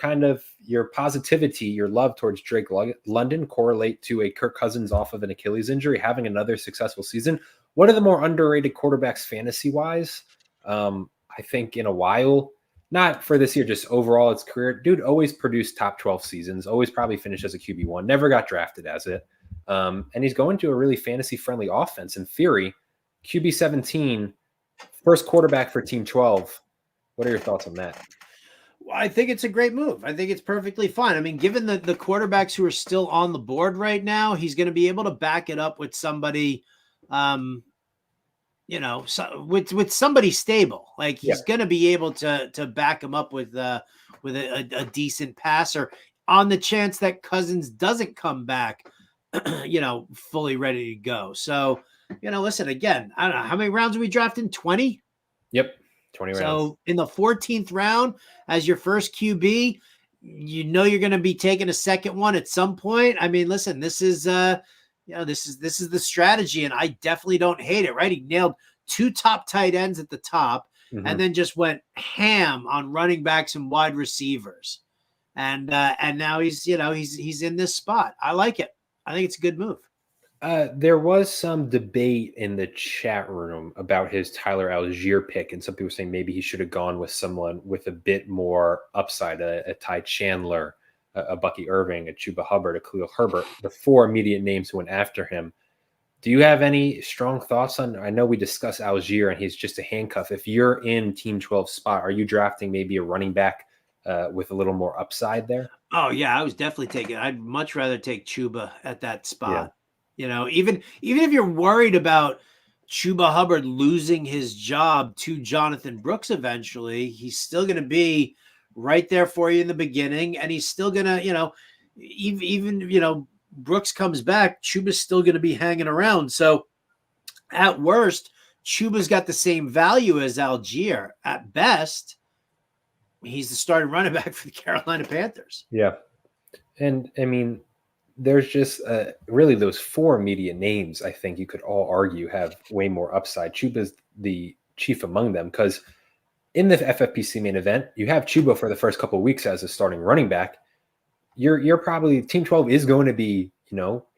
positivity, your love towards Drake London correlate to a Kirk Cousins off of an Achilles injury, having another successful season? What are the more underrated quarterbacks fantasy wise? I think in a while, not for this year, just overall its career. Dude always produced top 12 seasons, always probably finished as a QB1, never got drafted as it. And he's going to a really fantasy-friendly offense. In theory, QB 17, first quarterback for Team 12. What are your thoughts on that? Well, I think it's a great move. I think it's perfectly fine. I mean, given the quarterbacks who are still on the board right now, he's going to be able to back it up with somebody with somebody stable. Like he's going to be able to back him up with a decent passer on the chance that Cousins doesn't come back, fully ready to go. So, listen, again, I don't know how many rounds are we drafting? 20? Yep. 20 rounds. So in the 14th round as your first QB, you're going to be taking a second one at some point. I mean, listen, this is this is the strategy, and I definitely don't hate it, right? He nailed 2 top tight ends at the top, and then just went ham on running backs and wide receivers. And now he's in this spot. I like it. I think it's a good move. There was some debate in the chat room about his Tyler Algier pick, and some people saying maybe he should have gone with someone with a bit more upside, a Ty Chandler, a Bucky Irving, a Chuba Hubbard, a Khalil Herbert, the 4 immediate names who went after him. Do you have any strong thoughts on? I know we discussed Algier, and he's just a handcuff. If you're in Team 12 spot, are you drafting maybe a running back with a little more upside there? Oh yeah, I was definitely taking. I'd much rather take Chuba at that spot. Yeah. Even if you're worried about Chuba Hubbard losing his job to Jonathan Brooks eventually, he's still going to be right there for you in the beginning, and he's still going to, even Brooks comes back, Chuba's still going to be hanging around. So at worst, Chuba's got the same value as Algier. At best, he's the starting running back for the Carolina Panthers. Yeah. And I mean, there's just really those 4 immediate names, I think you could all argue have way more upside. Chuba's the chief among them because in the FFPC main event, you have Chuba for the first couple of weeks as a starting running back. You're probably Team 12 is going to be,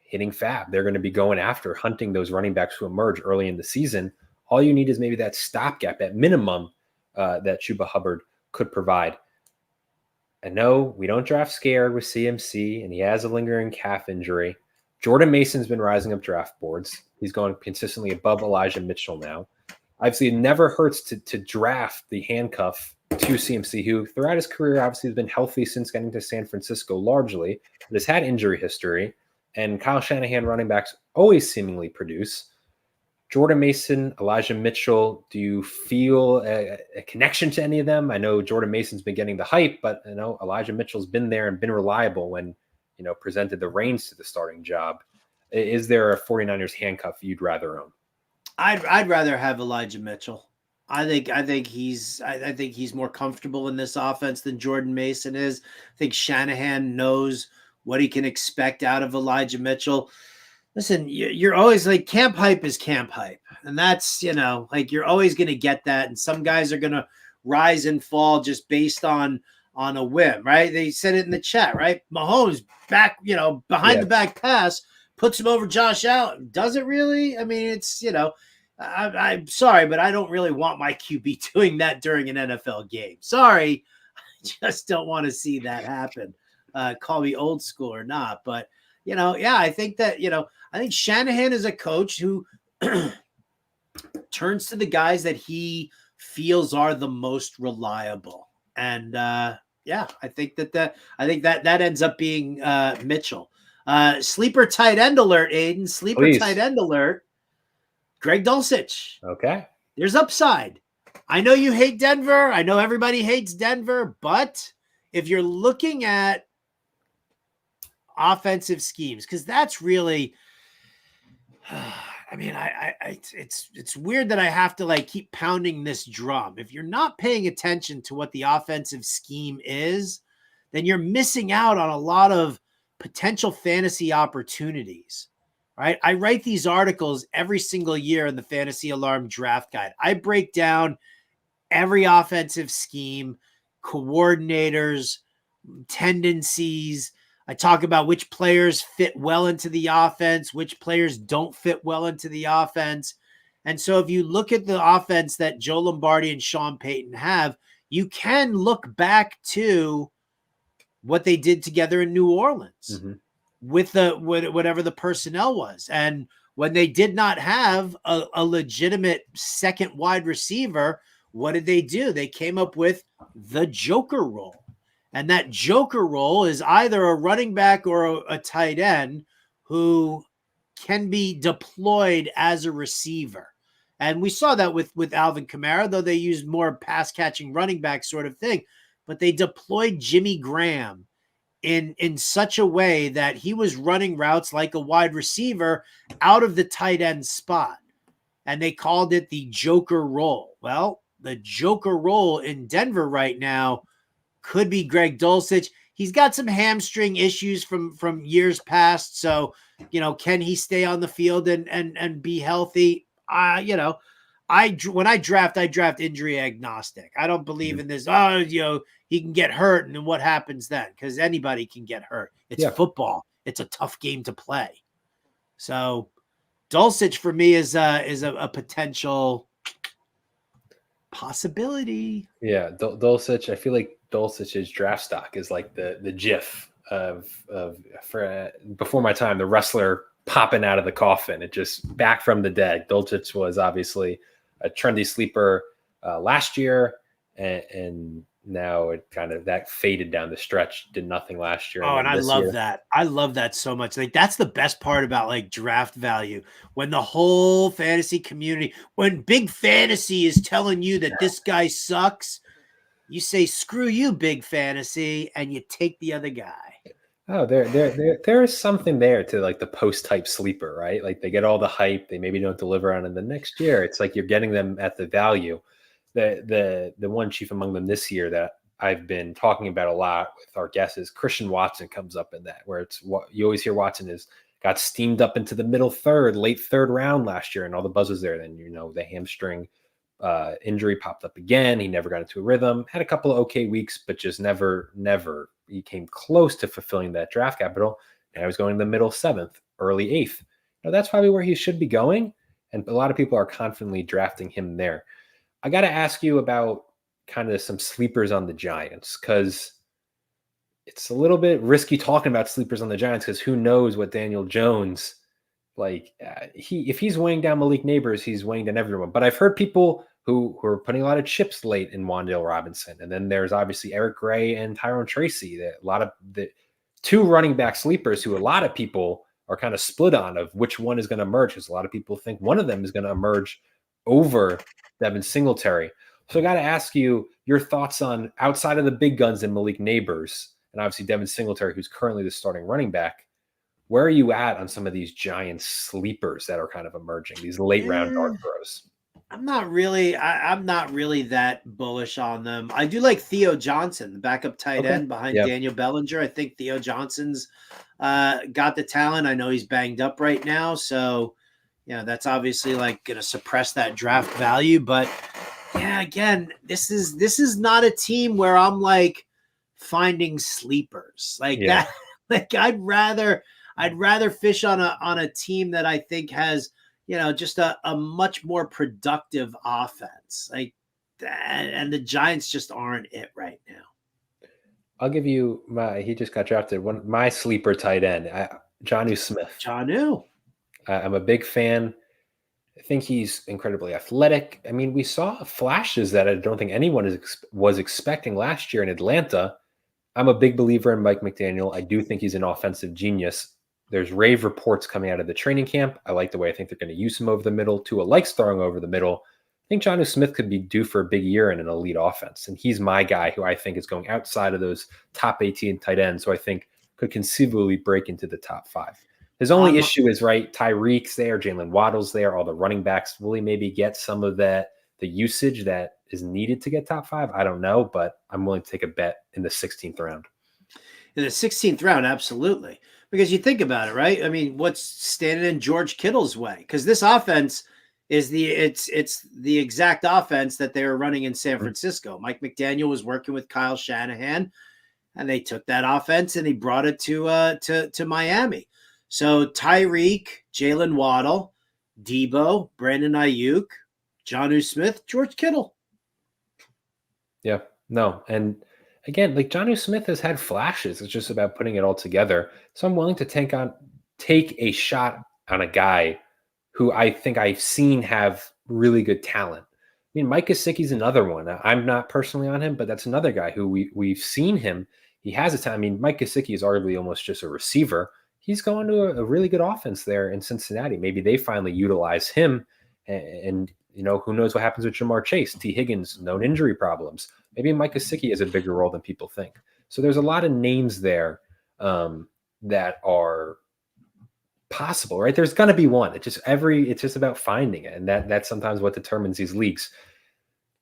hitting fab. They're going to be going after hunting those running backs who emerge early in the season. All you need is maybe that stopgap at minimum that Chuba Hubbard could provide. I know we don't draft scared with CMC, and he has a lingering calf injury. Jordan Mason's been rising up draft boards. He's going consistently above Elijah Mitchell now. Obviously, it never hurts to draft the handcuff to CMC, who throughout his career obviously has been healthy since getting to San Francisco largely, but has had injury history. And Kyle Shanahan running backs always seemingly produce. Jordan Mason, Elijah Mitchell, do you feel a connection to any of them? I know Jordan Mason's been getting the hype, but I know Elijah Mitchell's been there and been reliable when, presented the reins to the starting job. Is there a 49ers handcuff you'd rather own? I'd rather have Elijah Mitchell. I think he's more comfortable in this offense than Jordan Mason is. I think Shanahan knows what he can expect out of Elijah Mitchell. Listen, you're always like, camp hype is camp hype. And that's, you're always going to get that. And some guys are going to rise and fall just based on a whim, right? They said it in the chat, right? Mahomes back, behind the back pass, puts him over Josh Allen. Does it really? I mean, it's, I'm sorry, but I don't really want my QB doing that during an NFL game. Sorry. I just don't want to see that happen. Call me old school or not. But, I think that, I think Shanahan is a coach who turns to the guys that he feels are the most reliable. And, I think that ends up being Mitchell. Sleeper tight end alert, Aiden. Sleeper Please. Tight end alert. Greg Dulcich. Okay. There's upside. I know you hate Denver. I know everybody hates Denver. But if you're looking at offensive schemes, because that's really, it's weird that I have to keep pounding this drum. If you're not paying attention to what the offensive scheme is, then you're missing out on a lot of potential fantasy opportunities, right? I write these articles every single year in the Fantasy Alarm Draft Guide. I break down every offensive scheme, coordinators, tendencies. I talk about which players fit well into the offense, which players don't fit well into the offense. And so if you look at the offense that Joe Lombardi and Sean Payton have, you can look back to what they did together in New Orleans with whatever the personnel was. And when they did not have a legitimate second wide receiver, what did they do? They came up with the Joker role. And that Joker role is either a running back or a tight end who can be deployed as a receiver. And we saw that with Alvin Kamara, though they used more pass catching running back sort of thing. But they deployed Jimmy Graham in such a way that he was running routes like a wide receiver out of the tight end spot. And they called it the Joker role. Well, the Joker role in Denver right now could be Greg Dulcich. He's got some hamstring issues from years past. So, can he stay on the field and be healthy? When I draft injury agnostic. I don't believe in this. He can get hurt, and then what happens then? Because anybody can get hurt. It's football. It's a tough game to play. So, Dulcich for me is a potential possibility. Yeah, Dulcich. I feel like Dulcich's draft stock is like the GIF of before my time, the wrestler popping out of the coffin. It just back from the dead. Dulcich was obviously a trendy sleeper last year, and now it kind of that faded down the stretch. Did nothing last year. Oh, and I love that. I love that so much. That's the best part about draft value. When the whole fantasy community, when Big Fantasy is telling you that this guy sucks, you say, screw you, Big Fantasy, and you take the other guy. Oh, there is something there to the post type sleeper, right? Like they get all the hype, they maybe don't deliver on it. The next year, it's like you're getting them at the value. The one chief among them this year that I've been talking about a lot with our guests is Christian Watson comes up in that, where it's what you always hear Watson got steamed up into the late third round last year, and all the buzz was there. Then the hamstring injury popped up again. He never got into a rhythm. Had a couple of okay weeks, but just never he came close to fulfilling that draft capital. Now he's going in the middle 7th, early 8th. That's probably where he should be going, and a lot of people are confidently drafting him there. I got to ask you about kind of some sleepers on the Giants, because it's a little bit risky talking about sleepers on the Giants, because who knows what Daniel Jones Like if he's weighing down Malik Neighbors, he's weighing down everyone. But I've heard people who are putting a lot of chips late in Wan'Dale Robinson. And then there's obviously Eric Gray and Tyrone Tracy, that a lot of the two running back sleepers who a lot of people are kind of split on of which one is going to emerge, because a lot of people think one of them is going to emerge over Devin Singletary. So I got to ask you your thoughts on, outside of the big guns and Malik Neighbors, and obviously Devin Singletary, who's currently the starting running back, where are you at on some of these giant sleepers that are kind of emerging, these late round dart throws? I'm not really that bullish on them. I do like Theo Johnson, the backup tight end behind Daniel Bellinger. I think Theo Johnson's got the talent. I know he's banged up right now, so that's obviously like going to suppress that draft value. But yeah, again, this is not a team where I'm like finding sleepers like that. Like I'd rather fish on a team that I think has, just a much more productive offense like that. And the Giants just aren't it right now. I'll give you he just got drafted. My sleeper tight end, Jonnu Smith. Jonnu. I'm a big fan. I think he's incredibly athletic. I mean, we saw flashes that I don't think anyone was expecting last year in Atlanta. I'm a big believer in Mike McDaniel. I do think he's an offensive genius. There's rave reports coming out of the training camp. I like the way I think they're going to use him over the middle. Tua likes throwing over the middle. I think Jonnu Smith could be due for a big year in an elite offense. And he's my guy who I think is going outside of those top 18 tight ends, who I think could conceivably break into the top 5. His only issue is, Tyreek's there, Jalen Waddle's there, all the running backs. Will he maybe get some of the usage that is needed to get top 5? I don't know, but I'm willing to take a bet in the 16th round. In the 16th round, absolutely. Because you think about it, right? I mean, what's standing in George Kittle's way? Because this offense is it's the exact offense that they were running in San Francisco. Mike McDaniel was working with Kyle Shanahan, and they took that offense and he brought it to Miami. So Tyreek, Jalen Waddle, Debo, Brandon Ayuk, Jonnu Smith, George Kittle. Yeah, no, and again, like Jonnu Smith has had flashes. It's just about putting it all together. So I'm willing to take a shot on a guy who I think I've seen have really good talent. I mean, Mike Gesicki's another one. I'm not personally on him, but that's another guy who we've seen him. He has a time. I mean, Mike Gesicki is arguably almost just a receiver. He's going to a really good offense there in Cincinnati. Maybe they finally utilize him, and who knows what happens with Jamar Chase, T. Higgins, known injury problems. Maybe Mike Gesicki has a bigger role than people think. So there's a lot of names there that are possible, right? There's going to be one. It's just about finding it, and that's sometimes what determines these leagues.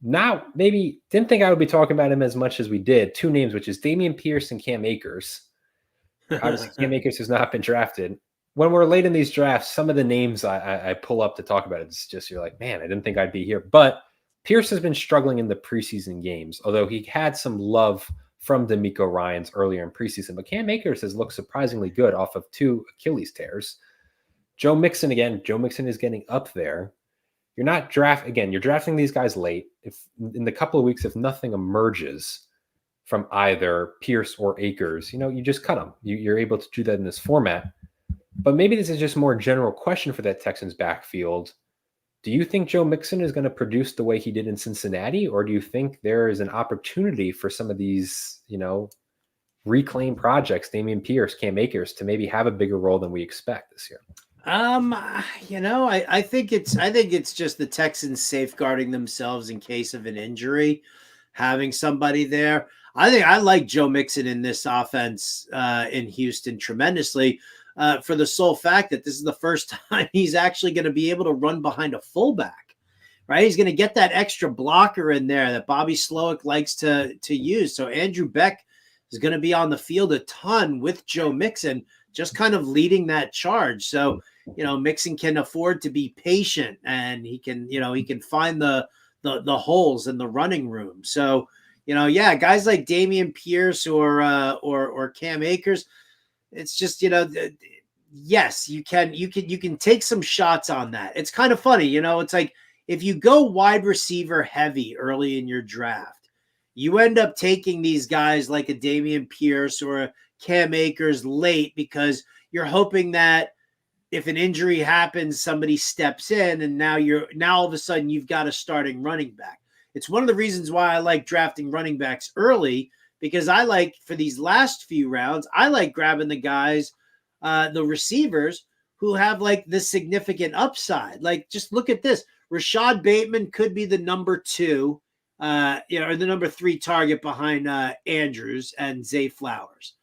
Now, maybe didn't think I would be talking about him as much as we did. 2 names, which is Damian Pierce and Cam Akers. Obviously, Cam Akers has not been drafted. When we're late in these drafts, some of the names I pull up to talk about, it's just, you're like, man, I didn't think I'd be here. But Pierce has been struggling in the preseason games, although he had some love from DeMeco Ryans earlier in preseason. But Cam Akers has looked surprisingly good off of 2 Achilles tears. Joe Mixon is getting up there. You're drafting these guys late. If in the couple of weeks, if nothing emerges from either Pierce or Akers, you just cut them. You're able to do that in this format. But maybe this is just more a general question for that Texans backfield. Do you think Joe Mixon is going to produce the way he did in Cincinnati? Or do you think there is an opportunity for some of these, reclaim projects, Damian Pierce, Cam Akers, to maybe have a bigger role than we expect this year? I think it's just the Texans safeguarding themselves in case of an injury, having somebody there. I think I like Joe Mixon in this offense in Houston tremendously for the sole fact that this is the first time he's actually going to be able to run behind a fullback, right? He's going to get that extra blocker in there that Bobby Slowick likes to use. So Andrew Beck is going to be on the field a ton with Joe Mixon, just kind of leading that charge. So, Mixon can afford to be patient, and he can find the holes in the running room. So, guys like Damian Pierce or Cam Akers, it's just, yes, you can take some shots on that. It's kind of funny, it's like if you go wide receiver heavy early in your draft, you end up taking these guys like a Damian Pierce or a Cam Akers late because you're hoping that if an injury happens, somebody steps in, and now all of a sudden you've got a starting running back. It's one of the reasons why I like drafting running backs early, because I like, for these last few rounds, I like grabbing the guys, the receivers who have like the significant upside. Like, just look at this. Rashad Bateman could be the number 2, or the number 3 target behind Andrews and Zay Flowers.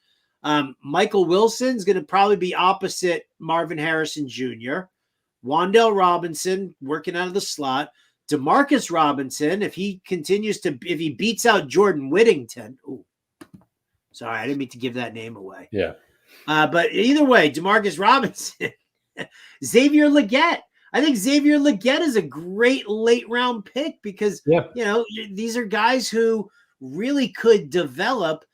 Michael Wilson's going to probably be opposite Marvin Harrison Jr. Wan'Dale Robinson working out of the slot. Demarcus Robinson, if he beats out Jordan Whittington. Ooh, sorry, I didn't mean to give that name away. Yeah. But either way, Demarcus Robinson, Xavier Legette. I think Xavier Legette is a great late round pick because, these are guys who really could develop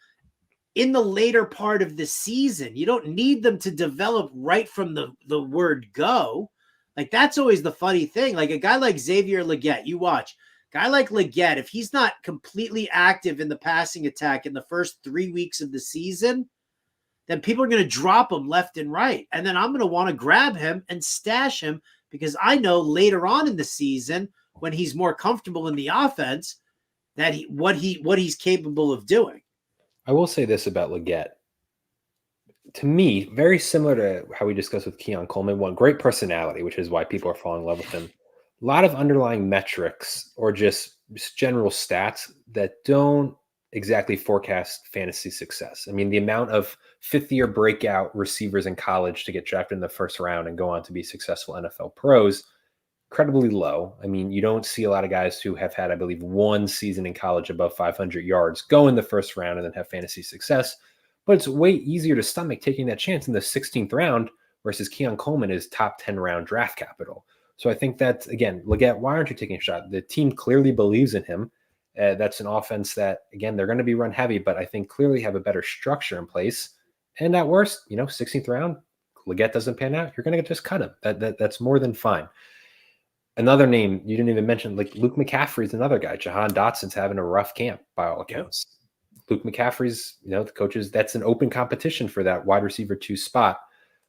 in the later part of the season. You don't need them to develop right from the word go. Like, that's always the funny thing. Like, a guy like Xavier Legette, you watch, guy like Legette, if he's not completely active in the passing attack in the first 3 weeks of the season, then people are going to drop him left and right. And then I'm going to want to grab him and stash him because I know later on in the season, when he's more comfortable in the offense, that what he's capable of doing. I will say this about Legette. To me, very similar to how we discussed with Keon Coleman, one, great personality, which is why people are falling in love with him. A lot of underlying metrics or just general stats that don't exactly forecast fantasy success. I mean, the amount of fifth-year breakout receivers in college to get drafted in the first round and go on to be successful NFL pros, incredibly low. I mean, you don't see a lot of guys who have had, I believe, one season in college above 500 yards go in the first round and then have fantasy success. But it's way easier to stomach taking that chance in the 16th round versus Keon Coleman is top 10 round draft capital. So I think that, again, Legette, why aren't you taking a shot? The team clearly believes in him. That's an offense that, again, they're going to be run heavy, but I think clearly have a better structure in place. And at worst, 16th round, Legette doesn't pan out, you're going to just cut him. That's more than fine. Another name you didn't even mention, like Luke McCaffrey is another guy. Jahan Dotson's having a rough camp by all accounts. Luke McCaffrey's, the coaches, that's an open competition for that wide receiver 2 spot.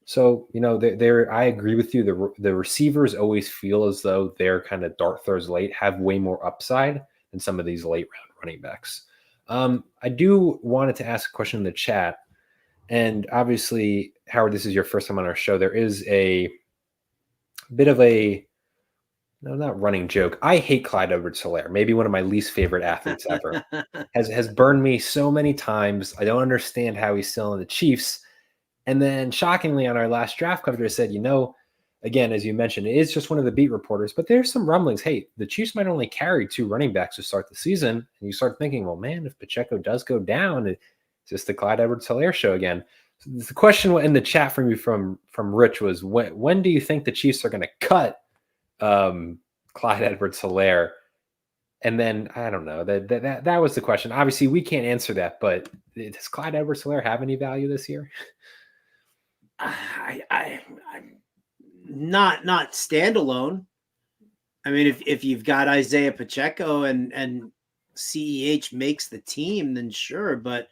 So, I agree with you. The receivers always feel as though they're kind of dart throws late, have way more upside than some of these late round running backs. I do wanted to ask a question in the chat. And obviously, Howard, this is your first time on our show. There is a bit of a, no, not running joke. I hate Clyde Edwards-Helaire, maybe one of my least favorite athletes ever. has burned me so many times. I don't understand how he's still in the Chiefs. And then shockingly on our last draft coverage, I said, again, as you mentioned, it is just one of the beat reporters, but there's some rumblings. Hey, the Chiefs might only carry 2 running backs to start the season. And you start thinking, well, man, if Pacheco does go down, it's just the Clyde Edwards-Helaire show again. So the question in the chat from you from Rich was, when do you think the Chiefs are going to cut Clyde Edwards-Helaire? And then I don't know, that was the question. Obviously we can't answer that, but does Clyde Edwards-Helaire have any value this year? I'm not standalone. I mean, if you've got Isaiah Pacheco and CEH makes the team, then sure. But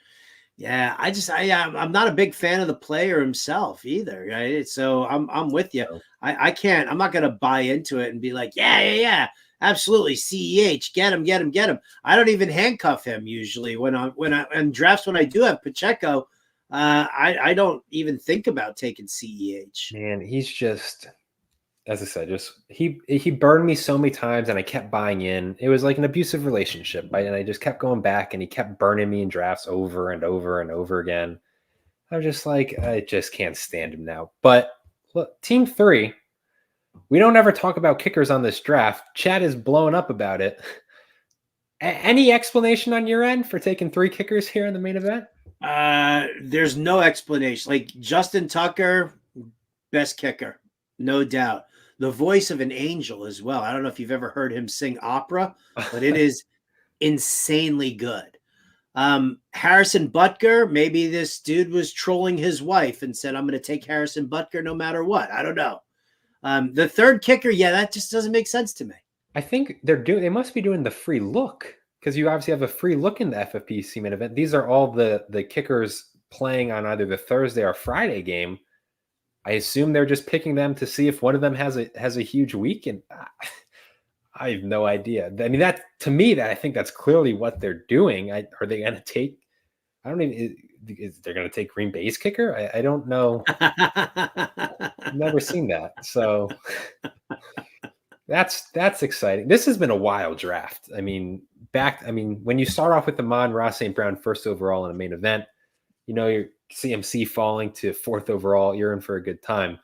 yeah, I'm not a big fan of the player himself either. Right? So I'm with you. I'm not going to buy into it and be like, yeah, absolutely. CEH, get him. I don't even handcuff him usually when in drafts, when I do have Pacheco, I don't even think about taking CEH. Man, he's just, as I said, he burned me so many times and I kept buying in. It was like an abusive relationship, right? And I just kept going back and he kept burning me in drafts over and over and over again. I was just like, I just can't stand him now. But look, team 3, we don't ever talk about kickers on this draft. Chad is blowing up about it. Any explanation on your end for taking 3 kickers here in the main event? There's no explanation. Like Justin Tucker, best kicker, no doubt. The voice of an angel as well. I don't know if you've ever heard him sing opera, but it is insanely good. Harrison Butker, maybe this dude was trolling his wife and said, I'm going to take Harrison Butker no matter what. I don't know. The third kicker, that just doesn't make sense to me. I think they must be doing the free look, because you obviously have a free look in the FFPC Main Event. These are all the kickers playing on either the Thursday or Friday game. I assume they're just picking them to see if one of them has a huge week, and I have no idea. I mean, that to me, I think that's clearly what they're doing. Are they going to take? I don't even. They're going to take Green Bay's kicker? I don't know. I've never seen that. So that's exciting. This has been a wild draft. I mean, when you start off with Amon-Ra St. Brown first overall in a main event, your CMC falling to 4th overall, you're in for a good time.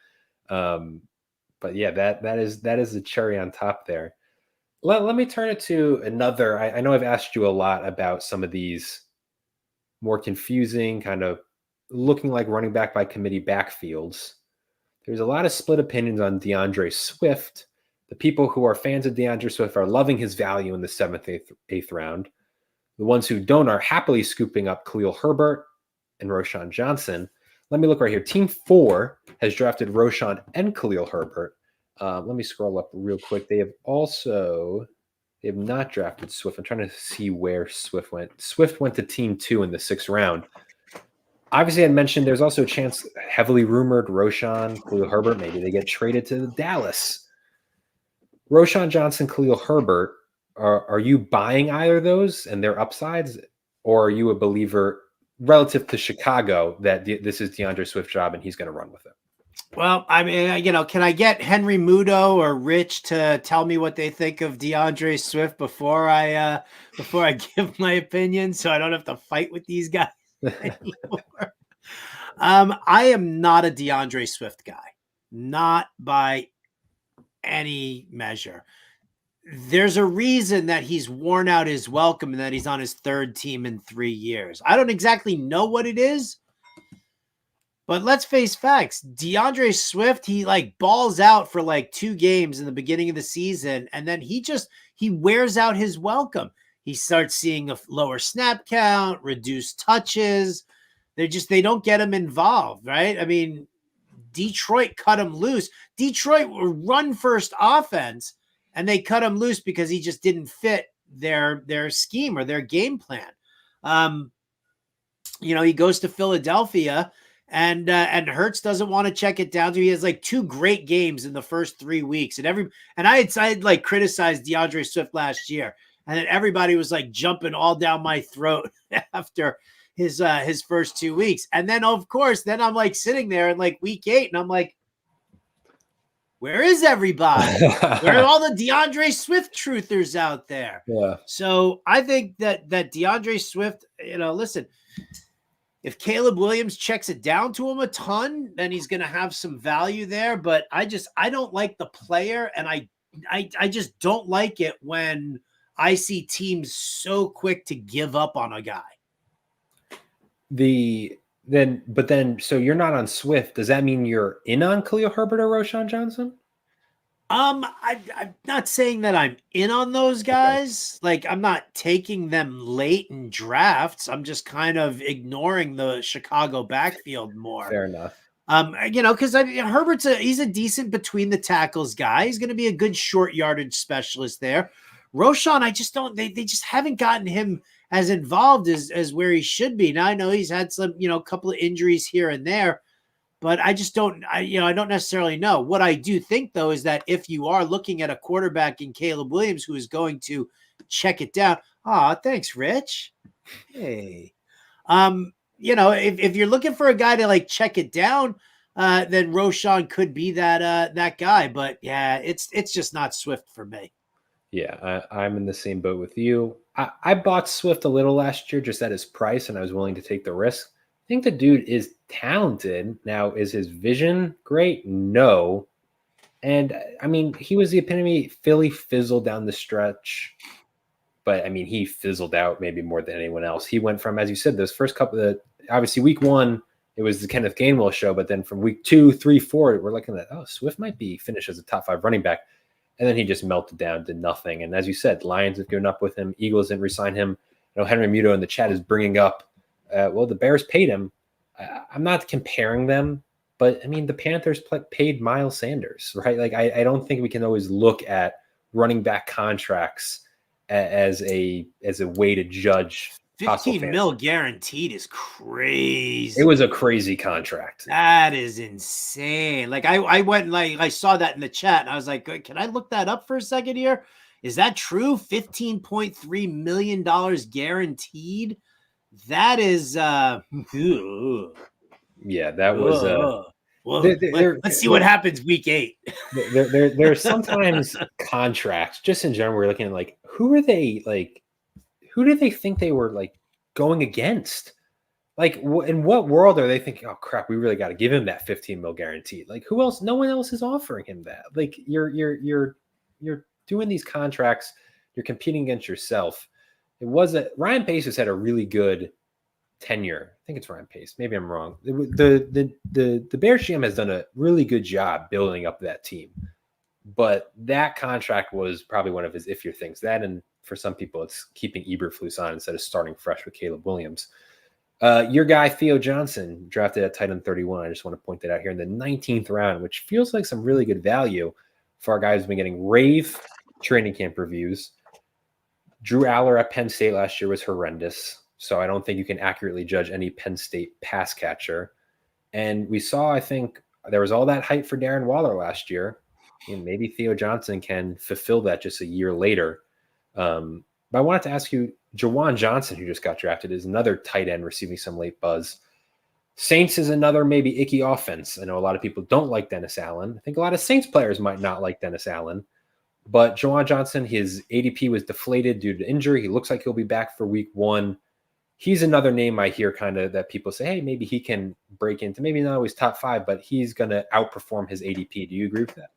But yeah, that is the cherry on top there. Let me turn it to another. I know I've asked you a lot about some of these more confusing, kind of looking like running back by committee backfields. There's a lot of split opinions on DeAndre Swift. The people who are fans of DeAndre Swift are loving his value in the 7th, 8th round. The ones who don't are happily scooping up Khalil Herbert and Roschon Johnson. Let me look right here. Team 4 has drafted Roschon and Khalil Herbert. Let me scroll up real quick. They have not drafted Swift. I'm trying to see where Swift went. Swift went to Team 2 in the 6th round. Obviously, I mentioned there's also a chance, heavily rumored, Roschon, Khalil Herbert, maybe they get traded to Dallas. Roschon Johnson, Khalil Herbert, are you buying either of those and their upsides, or are you a believer relative to Chicago that this is DeAndre Swift's job and he's going to run with it? Well, I mean, can I get Henry Mudo or Rich to tell me what they think of DeAndre Swift before I give my opinion, so I don't have to fight with these guys anymore? I am not a DeAndre Swift guy, not by any measure. There's a reason that he's worn out his welcome and that he's on his 3rd team in 3 years. I don't exactly know what it is, but let's face facts. DeAndre Swift, he balls out for 2 games in the beginning of the season, and then he wears out his welcome. He starts seeing a lower snap count, reduced touches. They don't get him involved, right? I mean, Detroit cut him loose. Detroit were run first offense, and they cut him loose because he just didn't fit their scheme or their game plan. He goes to Philadelphia, and Hurts doesn't want to check it down. He has 2 great games in the first 3 weeks, and I had criticized DeAndre Swift last year, and then everybody was jumping all down my throat after his first 2 weeks. And then of course, I'm sitting there in week 8, and I'm like, where is everybody? Where are all the DeAndre Swift truthers out there? Yeah. So I think that DeAndre Swift, listen, if Caleb Williams checks it down to him a ton, then he's going to have some value there. But I don't like the player, and I just don't like it when I see teams so quick to give up on a guy. So you're not on Swift. Does that mean you're in on Khalil Herbert or Roschon Johnson? I'm not saying that I'm in on those guys. Okay. I'm not taking them late in drafts. I'm just kind of ignoring the Chicago backfield more. Fair enough. Because Herbert's he's a decent between the tackles guy. He's going to be a good short yardage specialist there. Roschon, they just haven't gotten him as involved as where he should be. Now I know he's had some, couple of injuries here and there, but I just don't, I don't necessarily know. What I do think though, is that if you are looking at a quarterback in Caleb Williams, who is going to check it down. Thanks, Rich. Hey, if you're looking for a guy to check it down, then Roschon could be that guy, but yeah, it's just not Swift for me. Yeah, I'm in the same boat with you. I bought Swift a little last year just at his price, and I was willing to take the risk. I think the dude is talented. Now, is his vision great? No. And, he was the epitome. Philly fizzled down the stretch. But, he fizzled out maybe more than anyone else. He went from, as you said, those first couple obviously week 1, it was the Kenneth Gainwell show. But then from week 2, 3, 4, we're looking at, Swift might be finished as a top 5 running back. And then he just melted down, did nothing. And as you said, Lions have given up with him. Eagles didn't re-sign him. Henry Muto in the chat is bringing up, the Bears paid him. I'm not comparing them, but the Panthers paid Miles Sanders, right? I don't think we can always look at running back contracts as a way to judge 15 mil guaranteed is crazy. It was a crazy contract. That is insane. Like I went and I saw that in the chat and I was like, can I look that up for a second here? Is that true? $15.3 million guaranteed. That is yeah, that was let's see what happens week 8. There's sometimes contracts just in general. We're looking at like who did they think they were like going against? Like in what world are they thinking, oh crap, we really got to give him that 15 mil guaranteed? Like who else? No one else is offering him that. Like you're doing these contracts, you're competing against yourself. Ryan Pace has had a really good tenure. I think it's Ryan Pace. Maybe I'm wrong. The Bears GM has done a really good job building up that team. But that contract was probably one of his iffier things. That, and for some people, it's keeping Eberflus on instead of starting fresh with Caleb Williams. Your guy, Theo Johnson, drafted at tight end 31. I just want to point that out here in the 19th round, which feels like some really good value for our guys who've been getting rave training camp reviews. Drew Aller at Penn State last year was horrendous, so I don't think you can accurately judge any Penn State pass catcher. And we saw, I think, there was all that hype for Darren Waller last year. And maybe Theo Johnson can fulfill that just a year later. But I wanted to ask you, Jawan Johnson, who just got drafted, is another tight end receiving some late buzz. Saints is another maybe icky offense. I know a lot of people don't like Dennis Allen. I think a lot of Saints players might not like Dennis Allen. But Jawan Johnson, his ADP was deflated due to injury. He looks like he'll be back for week 1. He's another name I hear kind of that people say, hey, maybe he can break into, maybe not always top 5, but he's going to outperform his ADP. Do you agree with that?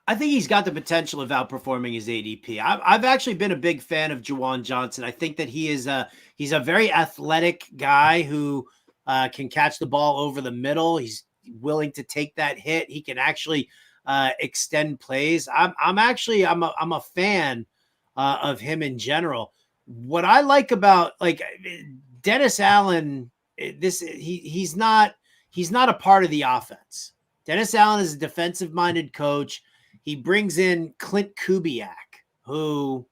I think he's got the potential of outperforming his ADP. I've actually been a big fan of Jawan Johnson. I think that he's a very athletic guy who can catch the ball over the middle. He's willing to take that hit. He can actually extend plays. I'm a fan of him in general. What I like about like Dennis Allen, he's not a part of the offense. Dennis Allen is a defensive minded coach. He brings in Clint Kubiak, who,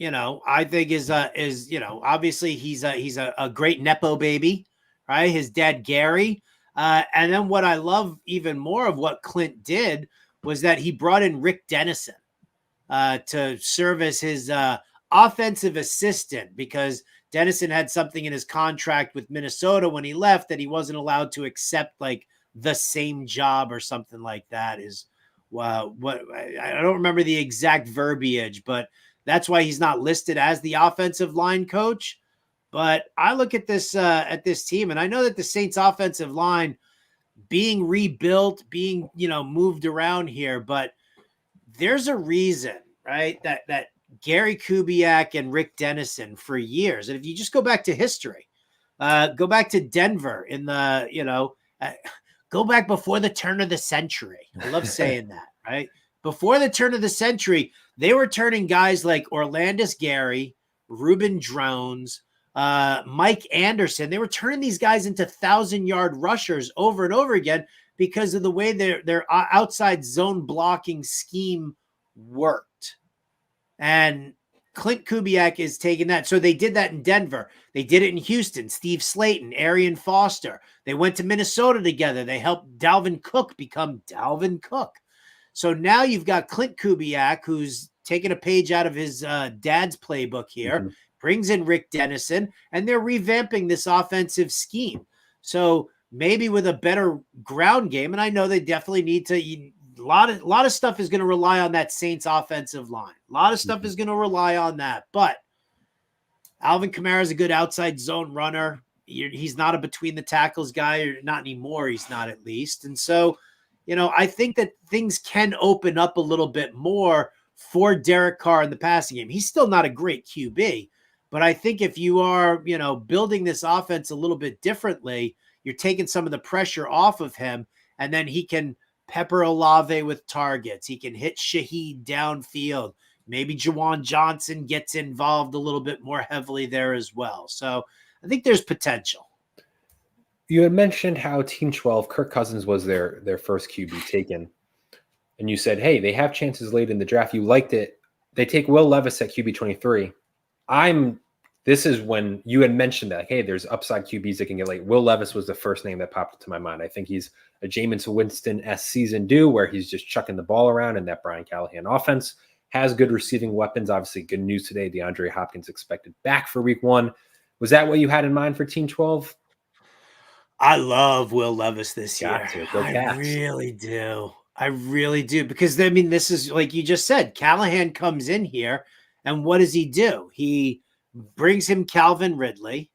I think is obviously he's a great Nepo baby, right? His dad, Gary. And then what I love even more of what Clint did was that he brought in Rick Dennison to serve as his offensive assistant, because Dennison had something in his contract with Minnesota when he left that he wasn't allowed to accept like the same job or something like that. What I don't remember the exact verbiage, but that's why he's not listed as the offensive line coach. But I look at this team, and I know that the Saints offensive line being rebuilt, being, moved around here, but there's a reason, right? That Gary Kubiak and Rick Dennison for years. And if you just go back to history, go back to Denver in the, go back before the turn of the century. I love saying that, right? Before the turn of the century, they were turning guys like Orlandis Gary, Reuben Drones, Mike Anderson. They were turning these guys into 1,000-yard rushers over and over again because of the way their outside zone blocking scheme worked. And Clint Kubiak is taking that. So they did that in Denver. They did it in Houston. Steve Slayton, Arian Foster. They went to Minnesota together. They helped Dalvin Cook become Dalvin Cook. So now you've got Clint Kubiak, who's taking a page out of his dad's playbook here, brings in Rick Dennison, and they're revamping this offensive scheme. So maybe with a better ground game, and I know they definitely need to a lot of stuff is going to rely on that Saints offensive line. A lot of stuff is going to rely on that. But Alvin Kamara is a good outside zone runner. He's not a between the tackles guy, or not anymore. He's not, at least. And so, I think that things can open up a little bit more for Derek Carr in the passing game. He's still not a great QB, but I think if you are, building this offense a little bit differently, you're taking some of the pressure off of him, and then he can pepper Olave with targets. He can hit Shaheed downfield. Maybe Jawan Johnson gets involved a little bit more heavily there as well. So I think there's potential. You had mentioned how Team 12, Kirk Cousins was their first QB taken. And you said, hey, they have chances late in the draft. You liked it. They take Will Levis at QB 23. this is when you had mentioned that, like, hey, there's upside QBs that can get late. Will Levis was the first name that popped into my mind. I think he's a Jameis Winston-esque season due, where he's just chucking the ball around, and that Brian Callahan offense has good receiving weapons. Obviously, good news today. DeAndre Hopkins expected back for week 1. Was that what you had in mind for Team 12? I love Will Levis this year. I really do. I really do. Because, I mean, this is like you just said, Callahan comes in here, and what does he do? He brings him Calvin Ridley,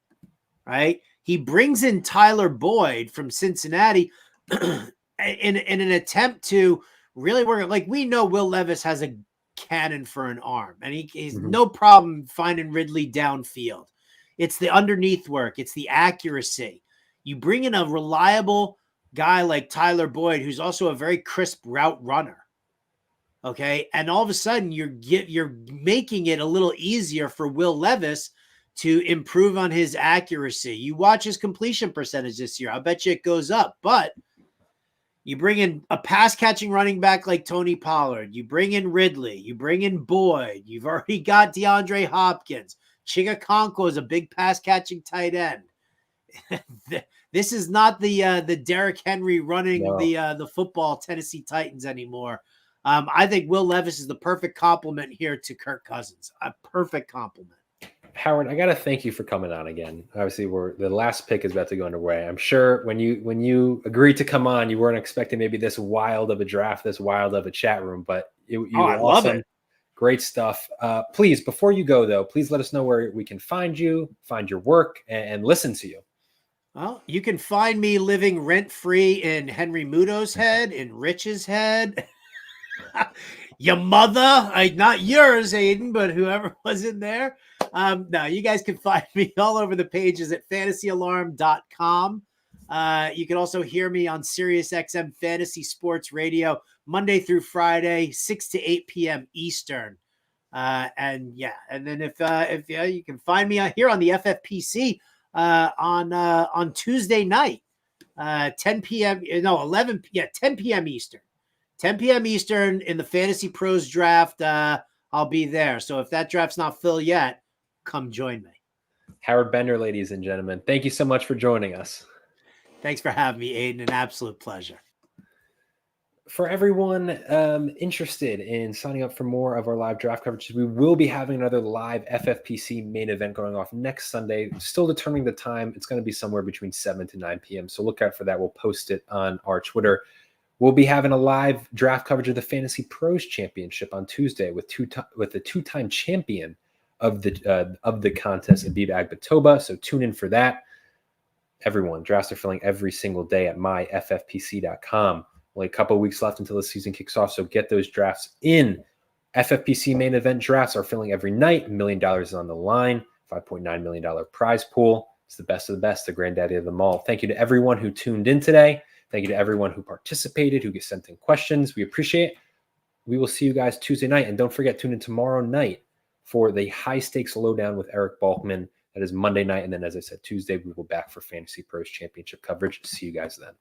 right? He brings in Tyler Boyd from Cincinnati in an attempt to really work. Like, we know Will Levis has a cannon for an arm, and he's no problem finding Ridley downfield. It's the underneath work. It's the accuracy. You bring in a reliable guy like Tyler Boyd, who's also a very crisp route runner. Okay. And all of a sudden you're making it a little easier for Will Levis to improve on his accuracy. You watch his completion percentage this year. I bet you it goes up, but you bring in a pass catching running back like Tony Pollard. You bring in Ridley, you bring in Boyd. You've already got DeAndre Hopkins. Chigakonko is a big pass catching tight end. This is not the Derrick Henry running the football Tennessee Titans anymore. I think Will Levis is the perfect complement here to Kirk Cousins. A perfect complement. Howard, I got to thank you for coming on again. Obviously, the last pick is about to go underway. I'm sure when you agreed to come on, you weren't expecting maybe this wild of a draft, this wild of a chat room, but you were I love it. Great stuff. Please, before you go, though, please let us know where we can find you, find your work, and listen to you. Well, you can find me living rent-free in Henry Muto's head, in Rich's head. Your mother, not yours, Aiden, but whoever was in there. No, you guys can find me all over the pages at fantasyalarm.com. You can also hear me on SiriusXM Fantasy Sports Radio Monday through Friday, 6 to 8 p.m. Eastern. And then if you can find me here on the FFPC on Tuesday night, 10 p.m. 10 p.m. Eastern. 10 p.m. Eastern in the Fantasy Pros draft. I'll be there. So if that draft's not filled yet, come join me. Howard Bender, ladies and gentlemen, thank you so much for joining us. Thanks for having me, Aiden. An absolute pleasure. For everyone interested in signing up for more of our live draft coverage, we will be having another live FFPC main event going off next Sunday. Still determining the time. It's going to be somewhere between 7 to 9 p.m. So look out for that. We'll post it on our Twitter. We'll be having a live draft coverage of the Fantasy Pros Championship on Tuesday with the two-time champion of the contest, Abib Agbatoba. So tune in for that. Everyone, drafts are filling every single day at myffpc.com. Only a couple of weeks left until the season kicks off, so get those drafts in. FFPC main event drafts are filling every night. $1 million is on the line. $5.9 million prize pool. It's the best of the best, the granddaddy of them all. Thank you to everyone who tuned in today. Thank you to everyone who participated, who sent in questions. We appreciate it. We will see you guys Tuesday night. And don't forget, tune in tomorrow night for the high stakes lowdown with Eric Balkman. That is Monday night. And then, as I said, Tuesday, we will be back for Fantasy Pros Championship coverage. See you guys then.